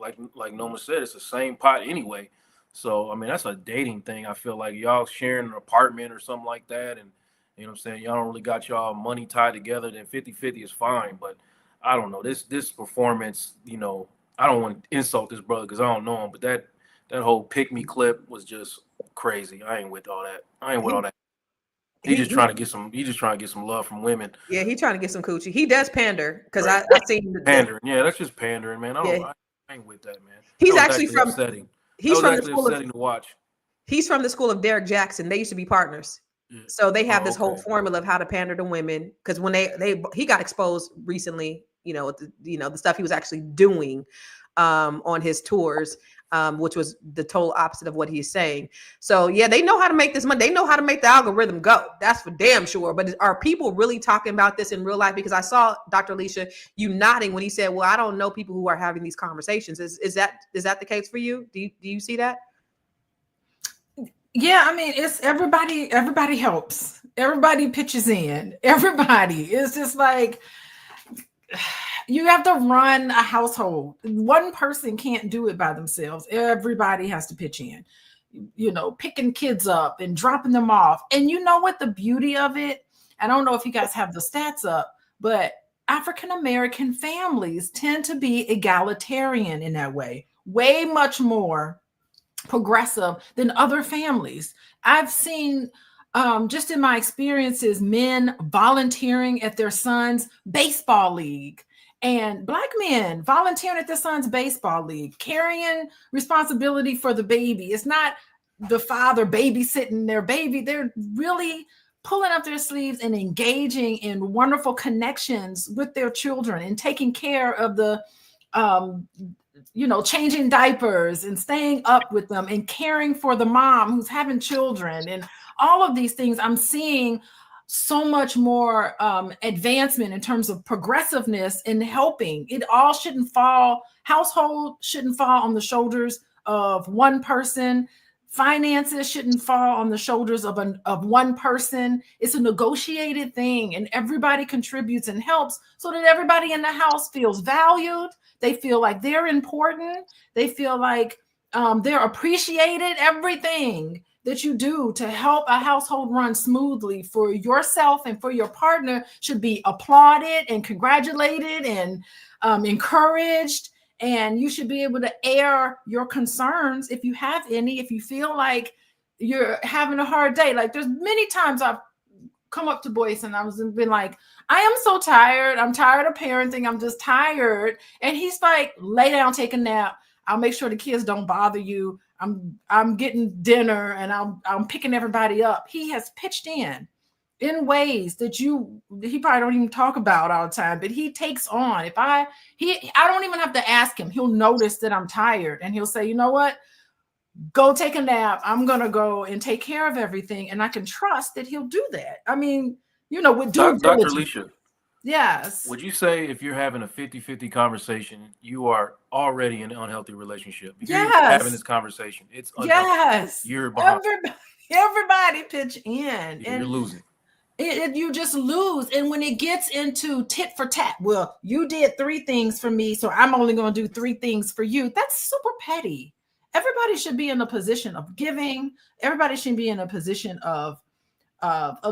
[SPEAKER 5] Noma said, it's the same pot anyway. So I mean, that's a dating thing. I feel like y'all sharing an apartment or something like that, and you know what I'm saying, y'all don't really got y'all money tied together, then 50-50 is fine. But I don't know. This performance, I don't want to insult this brother because I don't know him, but that whole pick me clip was just crazy. I ain't with all that. He's just trying to get some love from women.
[SPEAKER 1] Yeah, he's trying to get some coochie. He does pander because
[SPEAKER 5] Right.
[SPEAKER 1] I seen
[SPEAKER 5] pandering. Yeah, that's just pandering, man. I ain't with that, man.
[SPEAKER 1] He's
[SPEAKER 5] That was
[SPEAKER 1] actually from
[SPEAKER 5] upsetting.
[SPEAKER 1] he's
[SPEAKER 5] That was
[SPEAKER 1] from the
[SPEAKER 5] actually
[SPEAKER 1] school
[SPEAKER 5] upsetting to watch.
[SPEAKER 1] he's from the school of Derek Jackson. They used to be partners.
[SPEAKER 5] Yeah.
[SPEAKER 1] So they have this whole
[SPEAKER 5] Okay.
[SPEAKER 1] formula of how to pander to women. Because when he got exposed recently, the stuff he was actually doing on his tours, which was the total opposite of what he's saying. So yeah, they know how to make this money. They know how to make the algorithm go. That's for damn sure. But are people really talking about this in real life? Because I saw Dr. Alicia, you nodding when he said, well, I don't know people who are having these conversations. Is that the case for you? Do you see that?
[SPEAKER 6] Yeah, I mean, it's everybody helps. Everybody pitches in. Everybody. It's just like you have to run a household. One person can't do it by themselves. Everybody has to pitch in. Picking kids up and dropping them off. And you know what the beauty of it? I don't know if you guys have the stats up, but African-American families tend to be egalitarian in that way. Way much more progressive than other families. I've seen just in my experiences, men volunteering at their son's baseball league and Black men volunteering at their son's baseball league, carrying responsibility for the baby. It's not the father babysitting their baby. They're really pulling up their sleeves and engaging in wonderful connections with their children and taking care of the changing diapers and staying up with them and caring for the mom who's having children and all of these things. I'm seeing so much more advancement in terms of progressiveness in helping. Household shouldn't fall on the shoulders of one person. Finances shouldn't fall on the shoulders of one person. It's a negotiated thing, and everybody contributes and helps so that everybody in the house feels valued. They feel like they're important. They feel like they're appreciated. Everything that you do to help a household run smoothly for yourself and for your partner should be applauded and congratulated and encouraged. And you should be able to air your concerns if you have any, if you feel like you're having a hard day. Like there's many times I've come up to Boyce and I was been like, I am so tired. I'm tired of parenting. I'm just tired. And he's like, lay down, take a nap. I'll make sure the kids don't bother you. I'm getting dinner and I'm picking everybody up. He has pitched in ways that he probably don't even talk about all the time, but he takes on. I don't even have to ask him. He'll notice that I'm tired and he'll say, you know what? Go take a nap. I'm going to go and take care of everything. And I can trust that he'll do that. I mean, with due
[SPEAKER 5] Dr.
[SPEAKER 6] diligence.
[SPEAKER 5] Alicia,
[SPEAKER 6] Yes.
[SPEAKER 5] would you say if you're having a 50-50 conversation, you are already in an unhealthy relationship? Because you're having this conversation. It's unhealthy.
[SPEAKER 6] Yes.
[SPEAKER 5] You're behind.
[SPEAKER 6] Everybody pitch in.
[SPEAKER 5] You're losing.
[SPEAKER 6] You just lose. And when it gets into tit for tat, well, you did 3 things for me, so I'm only going to do 3 things for you. That's super petty. Everybody should be in a position of giving. Everybody should be in a position of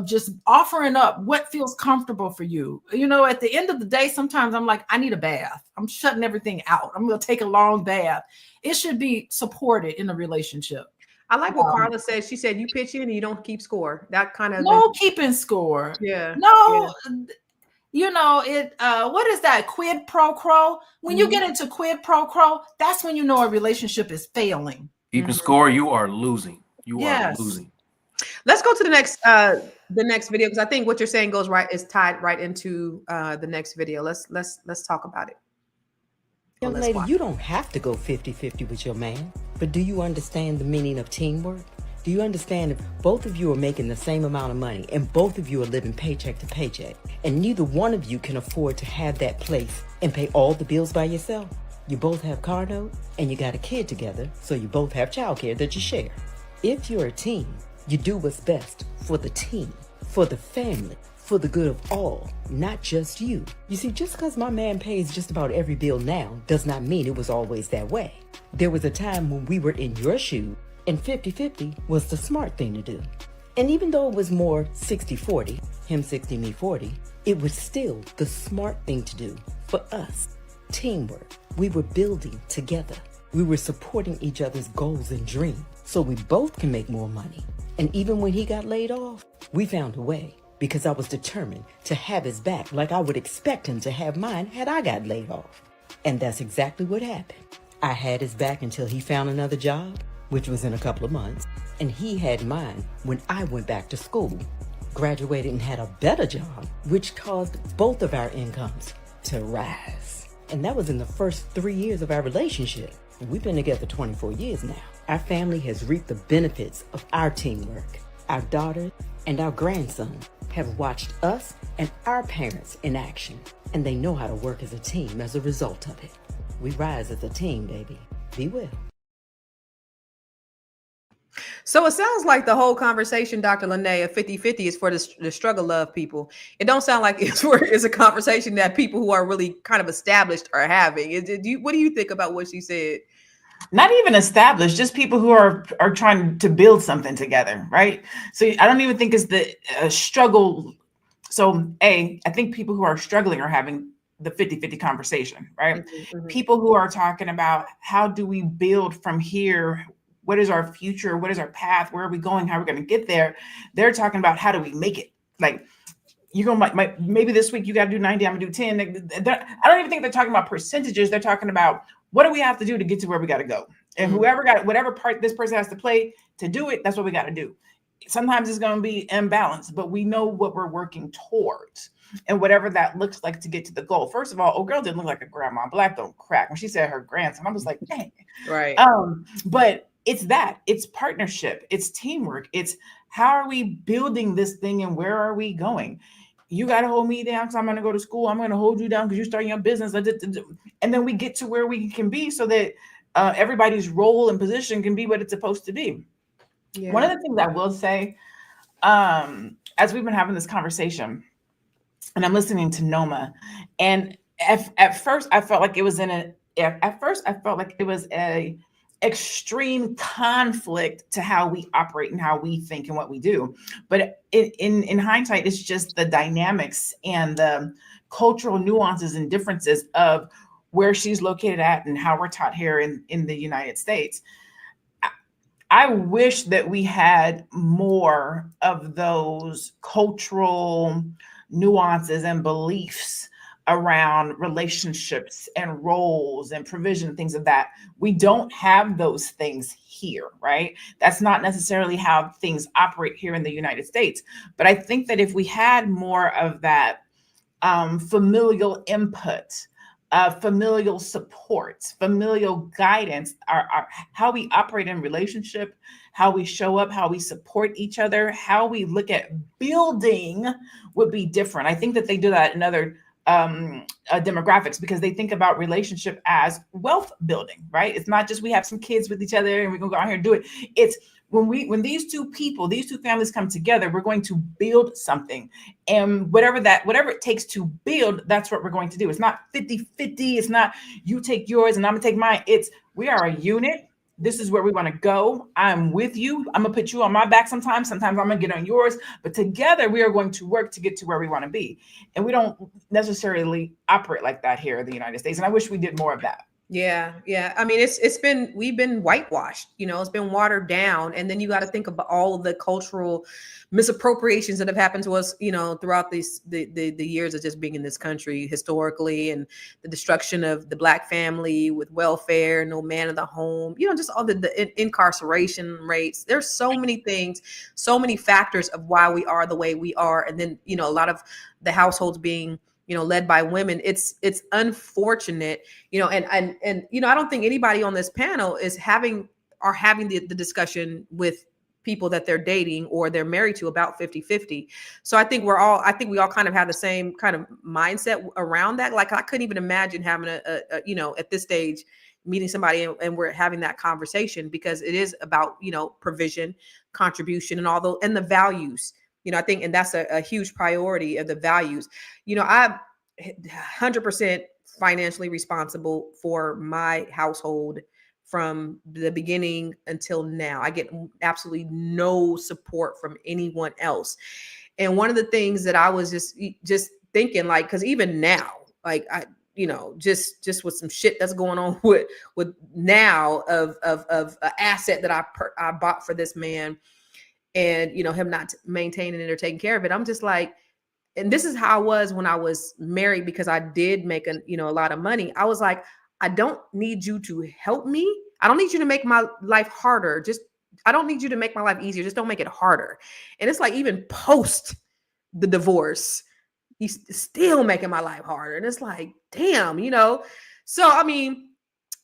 [SPEAKER 6] just offering up what feels comfortable for you. At the end of the day, sometimes I'm like, I need a bath. I'm shutting everything out. I'm going to take a long bath. It should be supported in a relationship.
[SPEAKER 1] I like what Carla said. She said, you pitch in and you don't keep score. That kind of
[SPEAKER 6] keeping score.
[SPEAKER 1] Yeah.
[SPEAKER 6] No. Yeah. What is that? Quid pro quo. When you get into quid pro quo, that's when a relationship is failing.
[SPEAKER 5] Keeping score, you are losing. You are losing.
[SPEAKER 1] Let's go to the next video, because I think what you're saying is tied right into the next video. Let's talk about it.
[SPEAKER 12] Young lady, you don't have to go 50-50 with your man, but do you understand the meaning of teamwork? Do you understand if both of you are making the same amount of money and both of you are living paycheck to paycheck, and neither one of you can afford to have that place and pay all the bills by yourself? You both have car note and you got a kid together, so you both have childcare that you share. If you're a team, you do what's best for the team, for the family, for the good of all, not just you. You see, just because my man pays just about every bill now does not mean it was always that way. There was a time when we were in your shoes, and 50-50 was the smart thing to do. And even though it was more 60-40, him 60, me 40, it was still the smart thing to do for us. Teamwork. We were building together. We were supporting each other's goals and dreams so we both can make more money. And even when he got laid off, we found a way, because I was determined to have his back like I would expect him to have mine had I got laid off. And that's exactly what happened. I had his back until he found another job, which was in a couple of months, and he had mine when I went back to school, graduated and had a better job, which caused both of our incomes to rise. And that was in the first 3 years of our relationship. We've been together 24 years now. Our family has reaped the benefits of our teamwork. Our daughter and our grandson have watched us and our parents in action, and they know how to work as a team as a result of it. We rise as a team, baby. Be well.
[SPEAKER 1] So it sounds like the whole conversation, Dr. Lene, of 50-50 is for the struggle love people. It don't sound like it's a conversation that people who are really kind of established are having. What do you think about what she said?
[SPEAKER 7] Not even established, just people who are trying to build something together, right? So I don't even think it's the struggle. So I think people who are struggling are having the 50-50 conversation, right? Mm-hmm. People who are talking about how do we build from here? What is our future? What is our path? Where are we going? How are we going to get there? They're talking about how do we make it? Like, you're going to maybe this week you got to do 90, I'm going to do 10. I don't even think they're talking about percentages. They're talking about what do we have to do to get to where we got to go? And whatever part this person has to play to do it, that's what we got to do. Sometimes it's going to be imbalanced, but we know what we're working towards and whatever that looks like to get to the goal. First of all, old girl didn't look like a grandma. Black don't crack. When she said her grandson, I was like, dang.
[SPEAKER 1] Right.
[SPEAKER 7] But it's partnership. It's teamwork. It's how are we building this thing and where are we going? You got to hold me down because I'm going to go to school. I'm going to hold you down because you're starting your business. And then we get to where we can be so that everybody's role and position can be what it's supposed to be. Yeah. One of the things I will say, as we've been having this conversation, and I'm listening to Noma, and at first I felt like it was a extreme conflict to how we operate and how we think and what we do. But in hindsight, it's just the dynamics and the cultural nuances and differences of where she's located at and how we're taught here in the United States. I wish that we had more of those cultural nuances and beliefs around relationships and roles and provision, things of that. We don't have those things here, right? That's not necessarily how things operate here in the United States. But I think that if we had more of that familial input, familial support, familial guidance, our how we operate in relationship, how we show up, how we support each other, how we look at building would be different. I think that they do that in other demographics because they think about relationship as wealth building, right? It's not just we have some kids with each other and we're gonna go out here and do it. It's when these two families come together, we're going to build something. And whatever it takes to build, that's what we're going to do. It's not 50-50. It's not you take yours and I'm gonna take mine. It's we are a unit. This is where we want to go. I'm with you. I'm gonna put you on my back sometimes. Sometimes I'm gonna get on yours. But together we are going to work to get to where we want to be. And we don't necessarily operate like that here in the United States. And I wish we did more of that.
[SPEAKER 1] Yeah. I mean, we've been whitewashed, it's been watered down. And then you got to think about all of the cultural misappropriations that have happened to us, throughout the years of just being in this country historically, and the destruction of the Black family with welfare, no man in the home, just all the incarceration rates. There's so many things, so many factors of why we are the way we are. And then, a lot of the households being led by women. It's unfortunate, and I don't think anybody on this panel is having the discussion with people that they're dating or they're married to about 50-50. So I think we all kind of have the same kind of mindset around that. Like I couldn't even imagine having at this stage, meeting somebody and we're having that conversation, because it is about, provision, contribution, and the values. I think, and that's a huge priority of the values. I'm 100% financially responsible for my household from the beginning until now. I get absolutely no support from anyone else. And one of the things that I was just thinking, like, because even now, like I, just with some shit that's going on with now of an asset that I bought for this man, and him not maintaining it or taking care of it. I'm just like, and this is how I was when I was married, because I did make a lot of money. I was like, I don't need you to help me. I don't need you to make my life harder. I don't need you to make my life easier. Just don't make it harder. And it's like, even post the divorce, he's still making my life harder. And it's like, damn, so, I mean,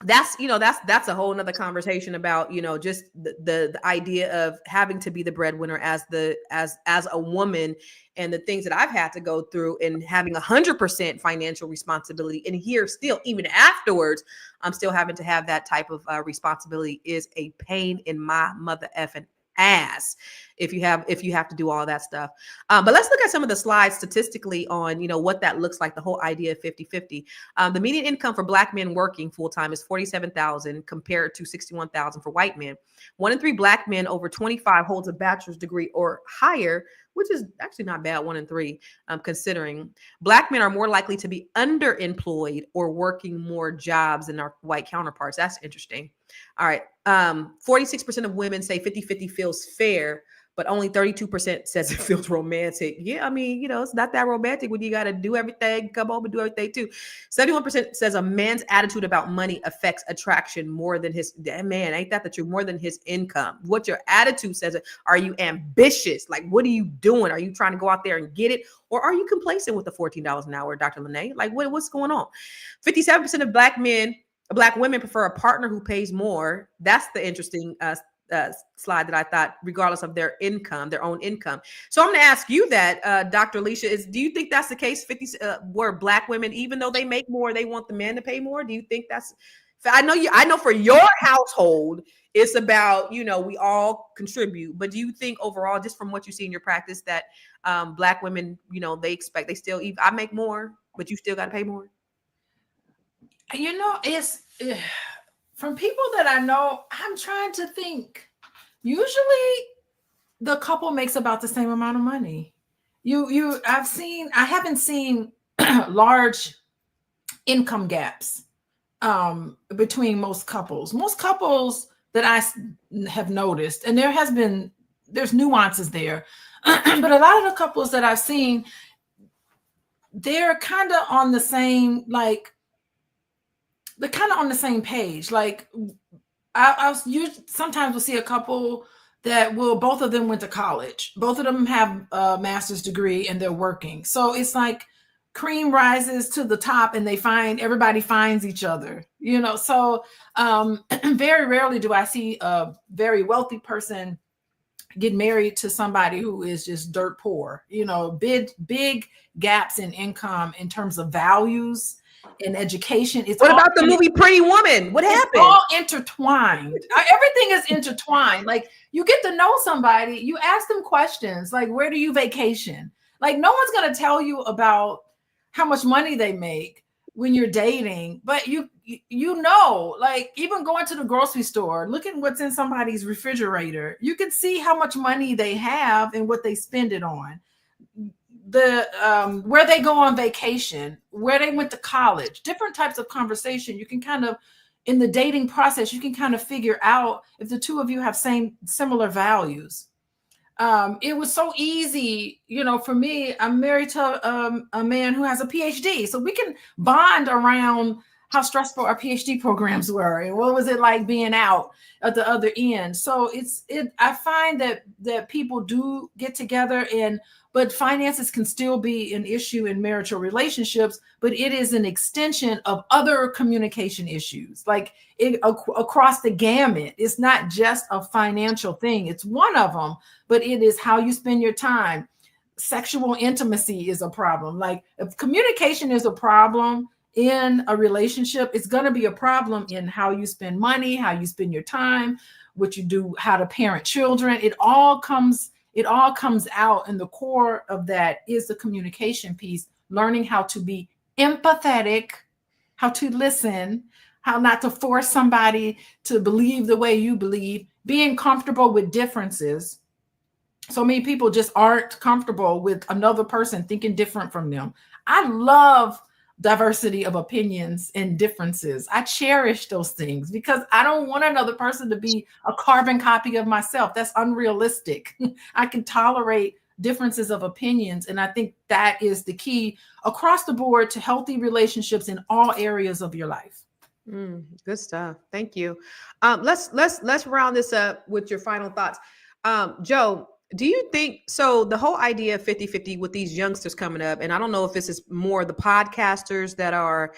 [SPEAKER 1] that's a whole nother conversation about just the idea of having to be the breadwinner as a woman, and the things that I've had to go through, and having 100% financial responsibility, and here still, even afterwards, I'm still having to have that type of responsibility is a pain in my mother effing ass if you have to do all that stuff. But let's look at some of the slides statistically on, what that looks like, the whole idea of 50-50. The median income for Black men working full-time is $47,000 compared to $61,000 for white men. 1 in 3 Black men over 25 holds a bachelor's degree or higher, which is actually not bad, 1 in 3, considering. Black men are more likely to be underemployed or working more jobs than our white counterparts. That's interesting. All right. 46% of women say 50-50 feels fair, but only 32% says it feels romantic. Yeah, I mean, it's not that romantic when you got to do everything, come home and do everything too. 71% says a man's attitude about money affects attraction more than his, man, ain't that the truth, more than his income. What your attitude says, are you ambitious? Like, what are you doing? Are you trying to go out there and get it? Or are you complacent with the $14 an hour, Dr. Lene? Like, what's going on? 57% of Black women prefer a partner who pays more. That's the interesting slide that I thought, regardless of their own income. So I'm going to ask you that, Dr. Alicia, do you think that's the case? Where Black women, even though they make more, they want the man to pay more? Do you think that's? I know for your household, it's about, we all contribute. But do you think overall, just from what you see in your practice, that Black women, they still, I make more, but you still got to pay more?
[SPEAKER 6] It's from people that I know, I'm trying to think. Usually the couple makes about the same amount of money. I haven't seen large income gaps between most couples. Most couples that I have noticed, and there's nuances there, but a lot of the couples that I've seen, they're kind of on the same, like, they're kind of on the same page. Like, you sometimes will see a couple that both of them went to college. Both of them have a master's degree and they're working. So it's like cream rises to the top and everybody finds each other, So very rarely do I see a very wealthy person get married to somebody who is just dirt poor, big gaps in income in terms of values and education.
[SPEAKER 1] What about the movie Pretty Woman? What happened?
[SPEAKER 6] It's all intertwined. Everything is intertwined. Like, you get to know somebody, you ask them questions like, where do you vacation? Like, no one's going to tell you about how much money they make when you're dating, but like, even going to the grocery store, looking what's in somebody's refrigerator, you can see how much money they have and what they spend it on. Where they go on vacation, where they went to college, different types of conversation. You can kind of, in the dating process, you can kind of figure out if the two of you have similar values. It was so easy, for me. I'm married to a man who has a PhD, so we can bond around how stressful our PhD programs were and what was it like being out at the other end. So I find that people do get together, but finances can still be an issue in marital relationships, but it is an extension of other communication issues, like across the gamut. It's not just a financial thing. It's one of them, but it is how you spend your time. Sexual intimacy is a problem. Like, if communication is a problem in a relationship, it's going to be a problem in how you spend money, how you spend your time, what you do, how to parent children. It all comes out, and the core of that is the communication piece, learning how to be empathetic, how to listen, how not to force somebody to believe the way you believe, being comfortable with differences. So many people just aren't comfortable with another person thinking different from them. I love diversity of opinions and differences. I cherish those things because I don't want another person to be a carbon copy of myself. That's unrealistic. I can tolerate differences of opinions, and I think that is the key across the board to healthy relationships in all areas of your life.
[SPEAKER 1] Good stuff. Thank you. Let's round this up with your final thoughts. Joe, do you think, so the whole idea of 50-50 with these youngsters coming up, and I don't know if this is more the podcasters that are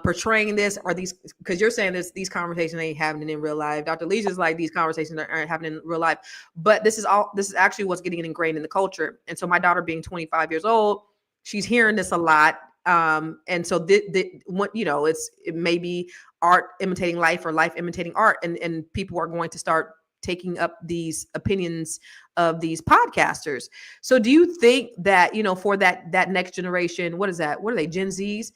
[SPEAKER 1] portraying this, or these, because you're saying these conversations ain't happening in real life. Dr. Leisha's like, these conversations aren't happening in real life, but this is actually what's getting ingrained in the culture. And so my daughter being 25 years old, she's hearing this a lot. And so it may be art imitating life or life imitating art. And people are going to start taking up these opinions of these podcasters. So do you think that, for that next generation, what is that? What are they? Gen Zs?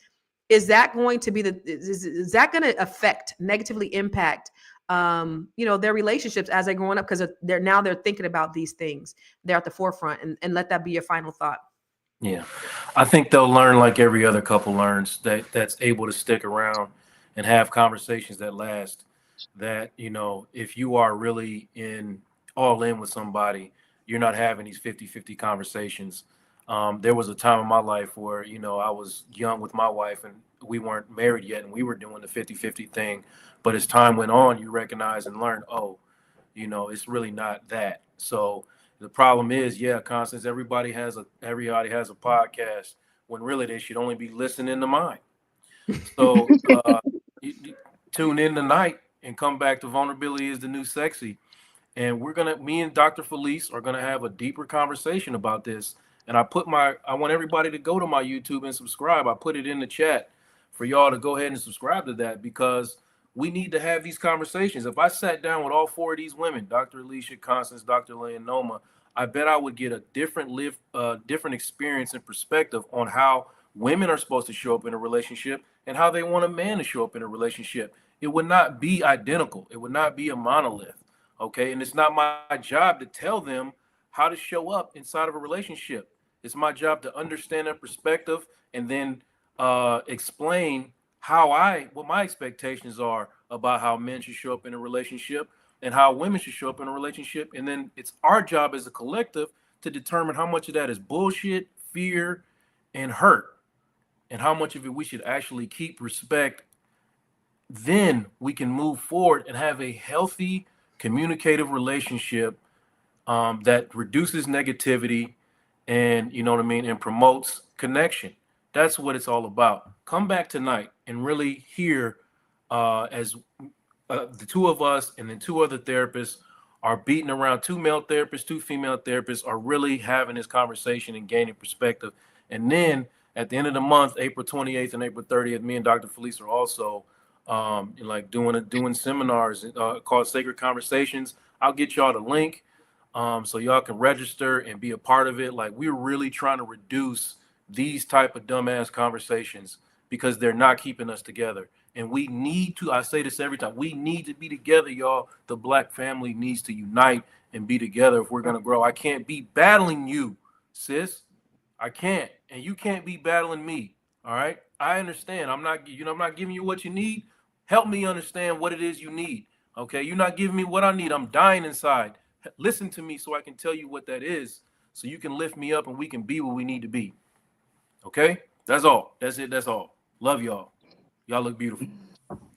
[SPEAKER 1] Is that going to be is that going to negatively impact, their relationships as they're growing up? Because they're thinking about these things. They're at the forefront, and let that be your final thought.
[SPEAKER 5] Yeah, I think they'll learn like every other couple learns, that's able to stick around and have conversations that last. That, if you are really all in with somebody, you're not having these 50-50 conversations. There was a time in my life where, I was young with my wife and we weren't married yet, and we were doing the 50-50 thing. But as time went on, you recognize and learn, it's really not that. So the problem is, Constance, everybody has a podcast, when really they should only be listening to mine. So you tune in tonight and come back to Vulnerability is the New Sexy. And me and Dr. Felice are gonna have a deeper conversation about this. And I want everybody to go to my YouTube and subscribe. I put it in the chat for y'all to go ahead and subscribe to that, because we need to have these conversations. If I sat down with all four of these women, Dr. Alicia, Constance, Dr. Leonoma, I bet I would get a different experience and perspective on how women are supposed to show up in a relationship and how they want a man to show up in a relationship. It would not be identical. It would not be a monolith. Okay. And it's not my job to tell them how to show up inside of a relationship. It's my job to understand their perspective and then explain what my expectations are about how men should show up in a relationship and how women should show up in a relationship. And then it's our job as a collective to determine how much of that is bullshit, fear, and hurt, and how much of it we should actually keep, respect, then we can move forward and have a healthy communicative relationship that reduces negativity and, you know what I mean, and promotes connection. That's what it's all about. Come back tonight and really hear as the two of us and then two other therapists are beating around, two male therapists, two female therapists are really having this conversation and gaining perspective. And then at the end of the month, April 28th and April 30th, me and Dr. Felice are also like doing seminars called Sacred Conversations. I'll get y'all the link so y'all can register and be a part of it. Like, we're really trying to reduce these type of dumbass conversations because they're not keeping us together. And we need to, I say this every time, we need to be together, y'all. The Black family needs to unite and be together if we're going to grow. I can't be battling you, sis. I can't. And you can't be battling me. All right. I understand. I'm not giving you what you need. Help me understand what it is you need. Okay. You're not giving me what I need. I'm dying inside. Listen to me so I can tell you what that is, so you can lift me up and we can be what we need to be. Okay. That's all. That's it. That's all. Love y'all. Y'all look beautiful.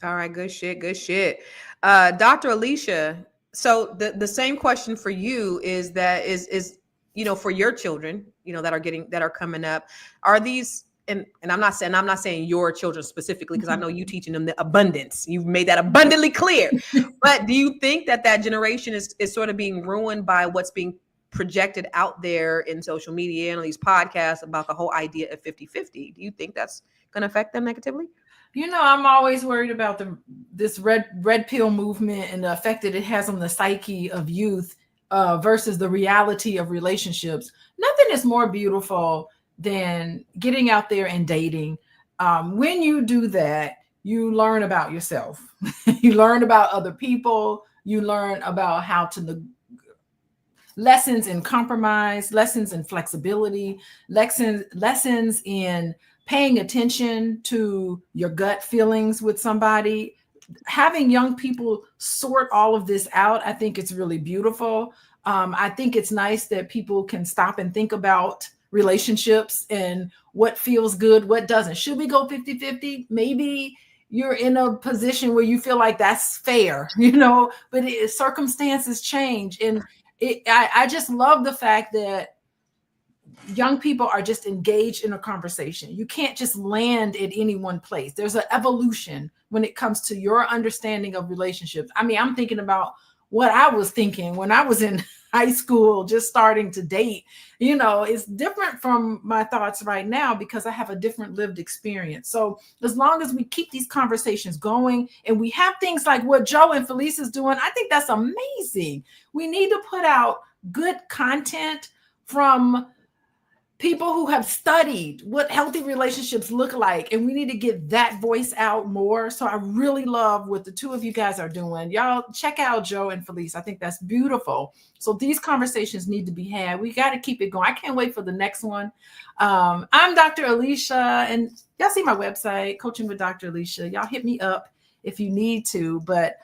[SPEAKER 1] All right, good shit, good shit. Dr. Alicia, so the same question for you is for your children, that are coming up, are these, and I'm not saying your children specifically, because I know you teaching them the abundance. You've made that abundantly clear. But do you think that generation is sort of being ruined by what's being projected out there in social media and on these podcasts about the whole idea of 50-50? Do you think that's going to affect them negatively?
[SPEAKER 6] I'm always worried about this red pill movement and the effect that it has on the psyche of youth versus the reality of relationships. Nothing is more beautiful than getting out there and dating. When you do that, you learn about yourself. You learn about other people. You learn about how to lessons in compromise, lessons in flexibility, lessons in paying attention to your gut feelings with somebody. Having young people sort all of this out, I think it's really beautiful. I think it's nice that people can stop and think about relationships and what feels good, what doesn't. Should we go 50-50? Maybe you're in a position where you feel like that's fair, but circumstances change. And I just love the fact that young people are just engaged in a conversation. You can't just land at any one place. There's an evolution when it comes to your understanding of relationships. I mean, I'm thinking about what I was thinking when I was in high school, just starting to date. It's different from my thoughts right now because I have a different lived experience. So as long as we keep these conversations going and we have things like what Joe and Felice is doing, I think that's amazing. We need to put out good content from people who have studied what healthy relationships look like, and we need to get that voice out more. So I really love what the two of you guys are doing. Y'all check out Joe and Felice. I think that's beautiful. So these conversations need to be had. We got to keep it going. I can't wait for the next one. I'm Dr. Alicia, and y'all see my website, Coaching with Dr. Alicia. Y'all hit me up if you need to, but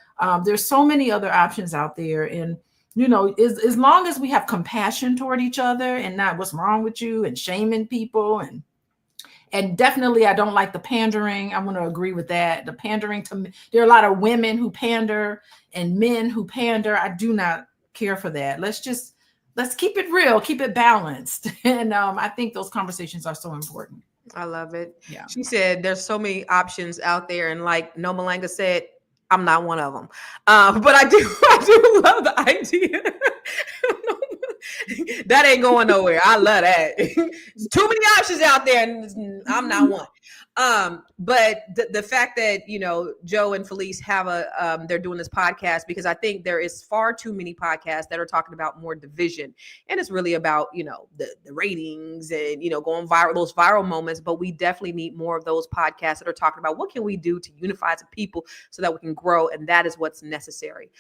[SPEAKER 6] there's so many other options out there. And as long as we have compassion toward each other and not what's wrong with you and shaming people, and definitely I don't like the pandering. I'm going to agree with that. The pandering there are a lot of women who pander and men who pander. I do not care for that. Let's keep it real, keep it balanced. And I think those conversations are so important.
[SPEAKER 1] I love it.
[SPEAKER 6] Yeah.
[SPEAKER 1] She said there's so many options out there, and like No Malanga said, I'm not one of them. But I do love the idea. That ain't going nowhere. I love that. Too many options out there, and I'm not one. But the fact that Joe and Felice have they're doing this podcast, because I think there is far too many podcasts that are talking about more division, and it's really about the ratings and going viral, those viral moments. But we definitely need more of those podcasts that are talking about what can we do to unify as a people so that we can grow, and that is what's necessary.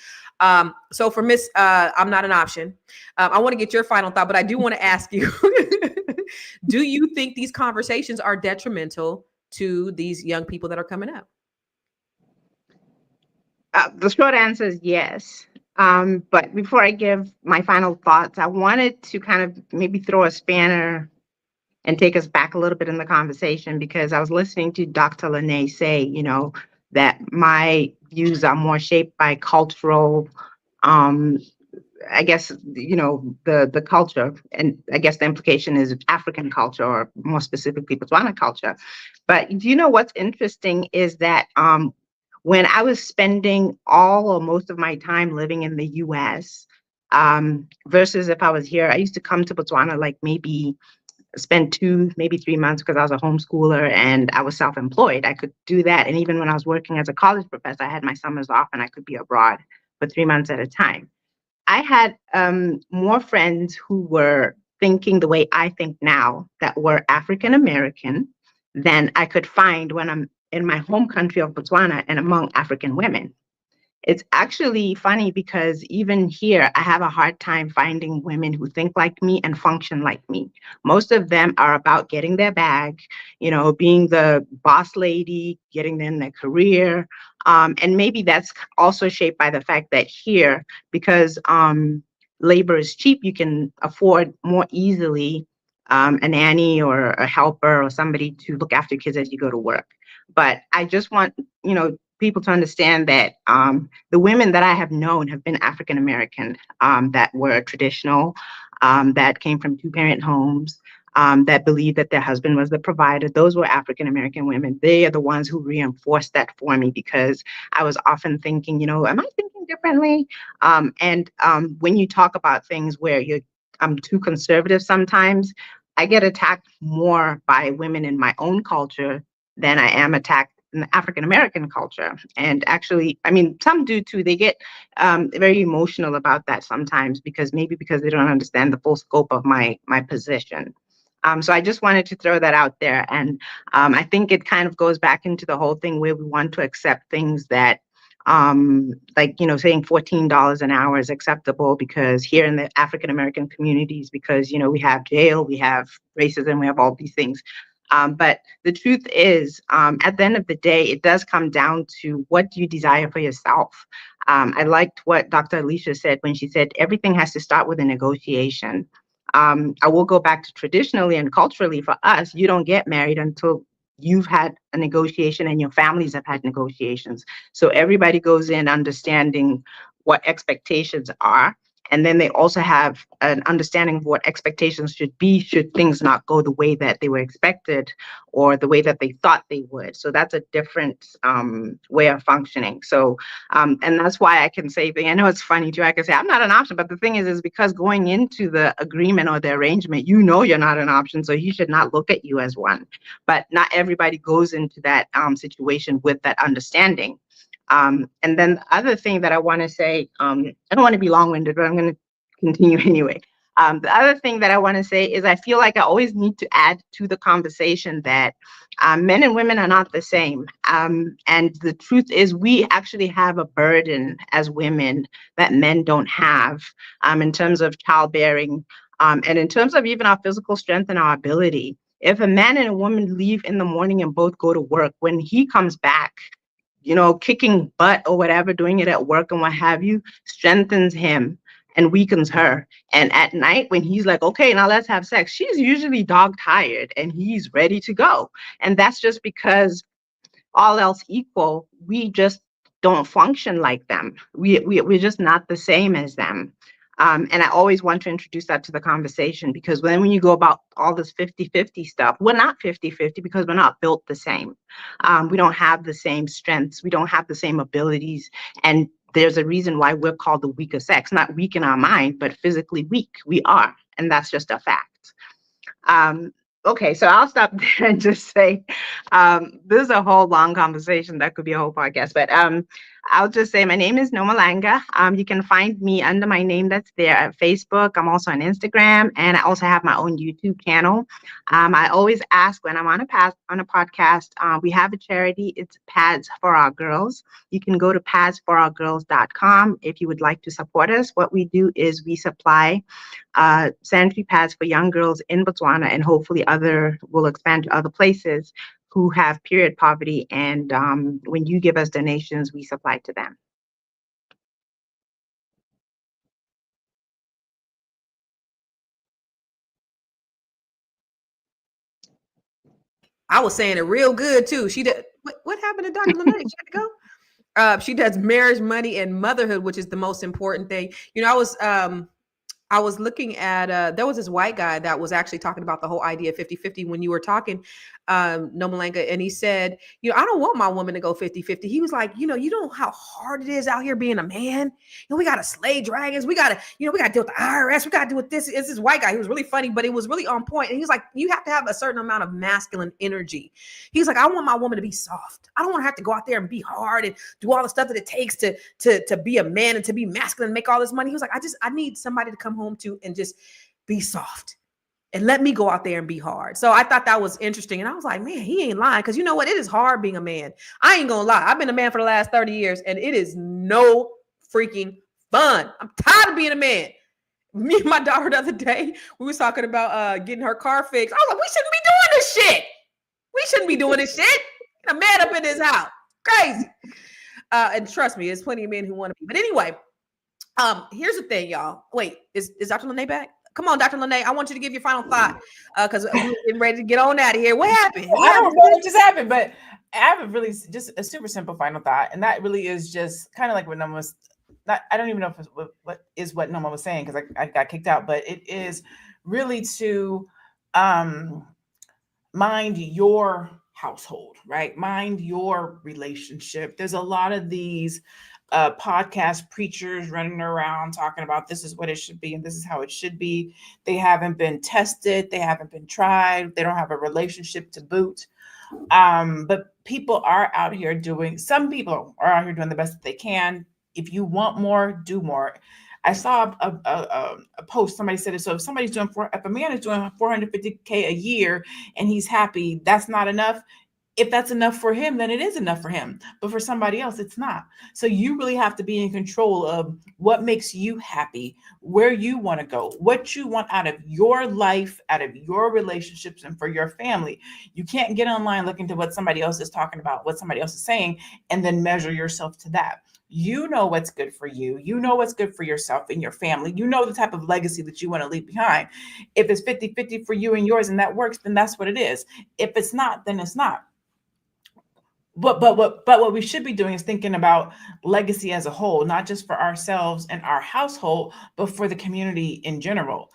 [SPEAKER 1] So for Miss, I'm not an option. I want to get your final thought, but I do want to ask you: do you think these conversations are detrimental to these young people that are coming up?
[SPEAKER 2] The short answer is yes. But before I give my final thoughts, I wanted to kind of maybe throw a spanner and take us back a little bit in the conversation, because I was listening to Dr. Lene say, that my views are more shaped by cultural, I guess, the culture, and I guess the implication is African culture, or more specifically Botswana culture. But do you know what's interesting is that when I was spending all or most of my time living in the US, versus if I was here, I used to come to Botswana like maybe spend 2, maybe 3 months, because I was a homeschooler and I was self-employed. I could do that. And even when I was working as a college professor, I had my summers off and I could be abroad for 3 months at a time. I had more friends who were thinking the way I think now, that were African American, than I could find when I'm in my home country of Botswana and among African women. It's actually funny because even here, I have a hard time finding women who think like me and function like me. Most of them are about getting their bag, being the boss lady, getting in their career. And maybe that's also shaped by the fact that here, because labor is cheap, you can afford more easily a nanny or a helper or somebody to look after kids as you go to work. But I just want, people to understand that the women that I have known have been African American, that were traditional, that came from 2-parent homes, that believed that their husband was the provider. Those were African American women. They are the ones who reinforced that for me, because I was often thinking, am I thinking differently? And when you talk about things where I'm too conservative sometimes, I get attacked more by women in my own culture than I am attacked in the African American culture. And actually, I mean, some do too. They get very emotional about that sometimes, because maybe because they don't understand the full scope of my position. So I just wanted to throw that out there. And I think it kind of goes back into the whole thing where we want to accept things that, like, saying $14 an hour is acceptable because here in the African American communities, because, we have jail, we have racism, we have all these things. But the truth is, at the end of the day, it does come down to what do you desire for yourself. I liked what Dr. Alicia said when she said everything has to start with a negotiation. I will go back to traditionally and culturally, for us, you don't get married until you've had a negotiation and your families have had negotiations. So everybody goes in understanding what expectations are. And then they also have an understanding of what expectations should be should things not go the way that they were expected or the way that they thought they would. So that's a different way of functioning. So, and that's why I can say, I know it's funny too, I can say I'm not an option, but the thing is because going into the agreement or the arrangement, you're not an option, so he should not look at you as one. But not everybody goes into that situation with that understanding. And then the other thing that I want to say, I don't want to be long-winded, but I'm going to continue anyway. The other thing that I want to say is I feel like I always need to add to the conversation that men and women are not the same. And the truth is we actually have a burden as women that men don't have in terms of childbearing and in terms of even our physical strength and our ability. If a man and a woman leave in the morning and both go to work, when he comes back, kicking butt or whatever, doing it at work and what have you, strengthens him and weakens her. And at night when he's like, okay, now let's have sex, she's usually dog tired and he's ready to go. And that's just because all else equal, we just don't function like them. We're just not the same as them. And I always want to introduce that to the conversation, because when you go about all this 50-50 stuff, we're not 50-50 because we're not built the same. We don't have the same strengths. We don't have the same abilities. And there's a reason why we're called the weaker sex, not weak in our mind, but physically weak. We are. And that's just a fact. Okay, so I'll stop there and just say, this is a whole long conversation. That could be a whole podcast, but I'll just say my name is Noma Langa. You can find me under my name that's there at Facebook. I'm also on Instagram, and I also have my own YouTube channel. I always ask when I'm on a podcast, we have a charity. It's Pads for Our Girls. You can go to padsforourgirls.com if you would like to support us. What we do is we supply sanitary pads for young girls in Botswana, and hopefully will expand to other places who have period poverty. And when you give us donations, we supply to them.
[SPEAKER 1] I was saying it real good too. She did. What happened to Dr. Lene? She had to go. She does marriage, money, and motherhood, which is the most important thing. You know, I was looking at, there was this white guy that was actually talking about the whole idea of 50-50 when you were talking, Nomalanka, and he said, you know, I don't want my woman to go 50-50. He was like, you know how hard it is out here being a man. You know, we got to slay dragons. We got to deal with the IRS. We got to deal with this. It's this white guy. He was really funny, but it was really on point. And he was like, you have to have a certain amount of masculine energy. He's like, I want my woman to be soft. I don't want to have to go out there and be hard and do all the stuff that it takes to be a man and to be masculine and make all this money. He was like, I need somebody to come home to and just be soft and let me go out there and be hard. So I thought that was interesting. And I was like, man, he ain't lying. Cause you know what? It is hard being a man. I ain't gonna lie. I've been a man for the last 30 years and it is no freaking fun. I'm tired of being a man. Me and my daughter the other day, we was talking about getting her car fixed. I was like, we shouldn't be doing this shit. We shouldn't be doing this shit. Get a man up in this house. Crazy. And trust me, there's plenty of men who want to be. But anyway, here's the thing, y'all. Wait, is Dr. Lene back? Come on, Dr. Lene. I want you to give your final thought because we're getting ready to get on out of here. What happened?
[SPEAKER 7] I don't know what just happened, but I have a really just a super simple final thought, and that really is just kind of like what Noma was. I don't even know if it's what Noma was saying because I got kicked out, but it is really to mind your household, right? Mind your relationship. There's a lot of these podcast preachers running around talking about this is what it should be and this is how it should be. They haven't been tested. They haven't been tried. They don't have a relationship to boot. But people are out here some people are out here doing the best that they can. If you want more, do more. I saw a post, somebody said it. So if if a man is doing $450K a year and he's happy, that's not enough. If that's enough for him, then it is enough for him. But for somebody else, it's not. So you really have to be in control of what makes you happy, where you want to go, what you want out of your life, out of your relationships, and for your family. You can't get online looking to what somebody else is talking about, what somebody else is saying, and then measure yourself to that. You know what's good for you. You know what's good for yourself and your family. You know the type of legacy that you want to leave behind. If it's 50-50 for you and yours and that works, then that's what it is. If it's not, then it's not. But what we should be doing is thinking about legacy as a whole, not just for ourselves and our household, but for the community in general.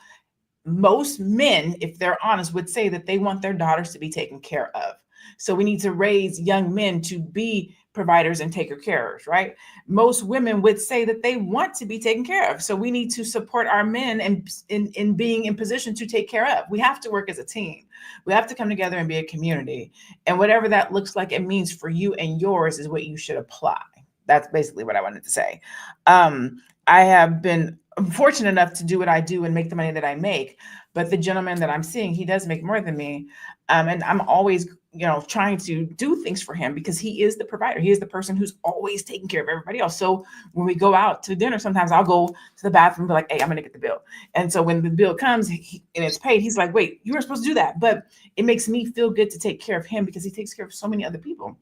[SPEAKER 7] Most men, if they're honest, would say that they want their daughters to be taken care of. So we need to raise young men to be providers and taker carers, right? Most women would say that they want to be taken care of. So we need to support our men in being in position to take care of. We have to work as a team. We have to come together and be a community. And whatever that looks like it means for you and yours is what you should apply. That's basically what I wanted to say. I have been fortunate enough to do what I do and make the money that I make. But the gentleman that I'm seeing, he does make more than me. And I'm always, trying to do things for him because he is the provider. He is the person who's always taking care of everybody else. So when we go out to dinner, sometimes I'll go to the bathroom and be like, hey, I'm going to get the bill. And so when the bill comes and it's paid, he's like, wait, you were supposed to do that. But it makes me feel good to take care of him because he takes care of so many other people.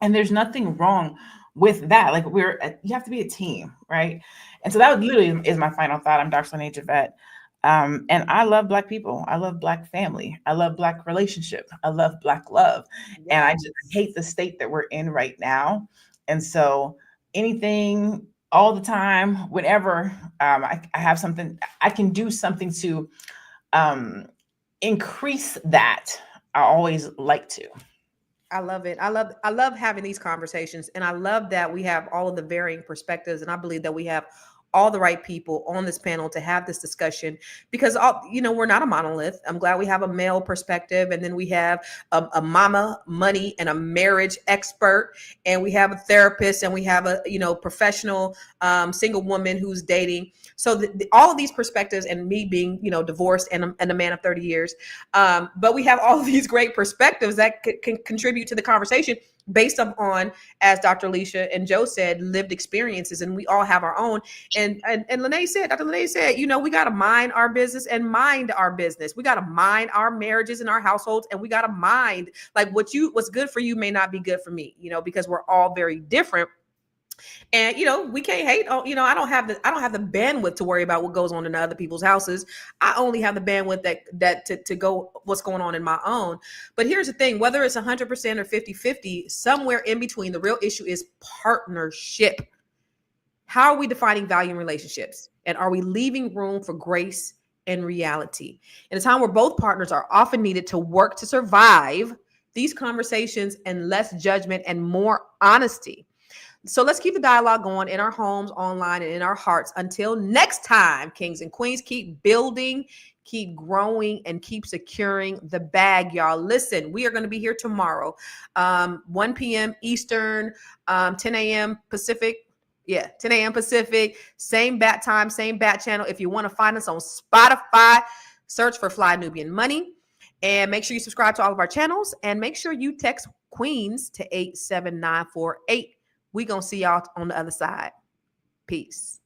[SPEAKER 7] And there's nothing wrong with that. Like you have to be a team, right? And so that literally is my final thought. I'm Dr. Lene Javette. And I love Black people. I love Black family. I love Black relationship. I love Black love. Yes. And I just hate the state that we're in right now. And so anything, all the time, whenever I have something, I can do something to increase that. I always like to.
[SPEAKER 1] I love it. I love having these conversations. And I love that we have all of the varying perspectives. And I believe that we have all the right people on this panel to have this discussion because we're not a monolith. I'm glad we have a male perspective, and then we have a mama, money, and a marriage expert, and we have a therapist, and we have a professional single woman who's dating. So all of these perspectives, and me being divorced and a man of 30 years, but we have all of these great perspectives that can contribute to the conversation based on, as Dr. Alicia and Joe said, lived experiences, and we all have our own. And Dr. Lene said, we got to mind our business and mind our business. We got to mind our marriages and our households, and we got to mind like what's good for you may not be good for me, because we're all very different. And we can't hate on, I don't have the bandwidth to worry about what goes on in other people's houses. I only have the bandwidth that to go what's going on in my own. But here's the thing, whether it's 100% or 50-50, somewhere in between, the real issue is partnership. How are we defining value in relationships? And are we leaving room for grace and reality? In a time where both partners are often needed to work to survive, these conversations and less judgment and more honesty. So let's keep the dialogue going in our homes, online, and in our hearts. Until next time, kings and queens, keep building, keep growing, and keep securing the bag, y'all. Listen, we are going to be here tomorrow, 1 p.m. Eastern, 10 a.m. Pacific. Yeah, 10 a.m. Pacific, same bat time, same bat channel. If you want to find us on Spotify, search for Fly Nubian Money. And make sure you subscribe to all of our channels. And make sure you text Queens to 87948. We're going to see y'all on the other side. Peace.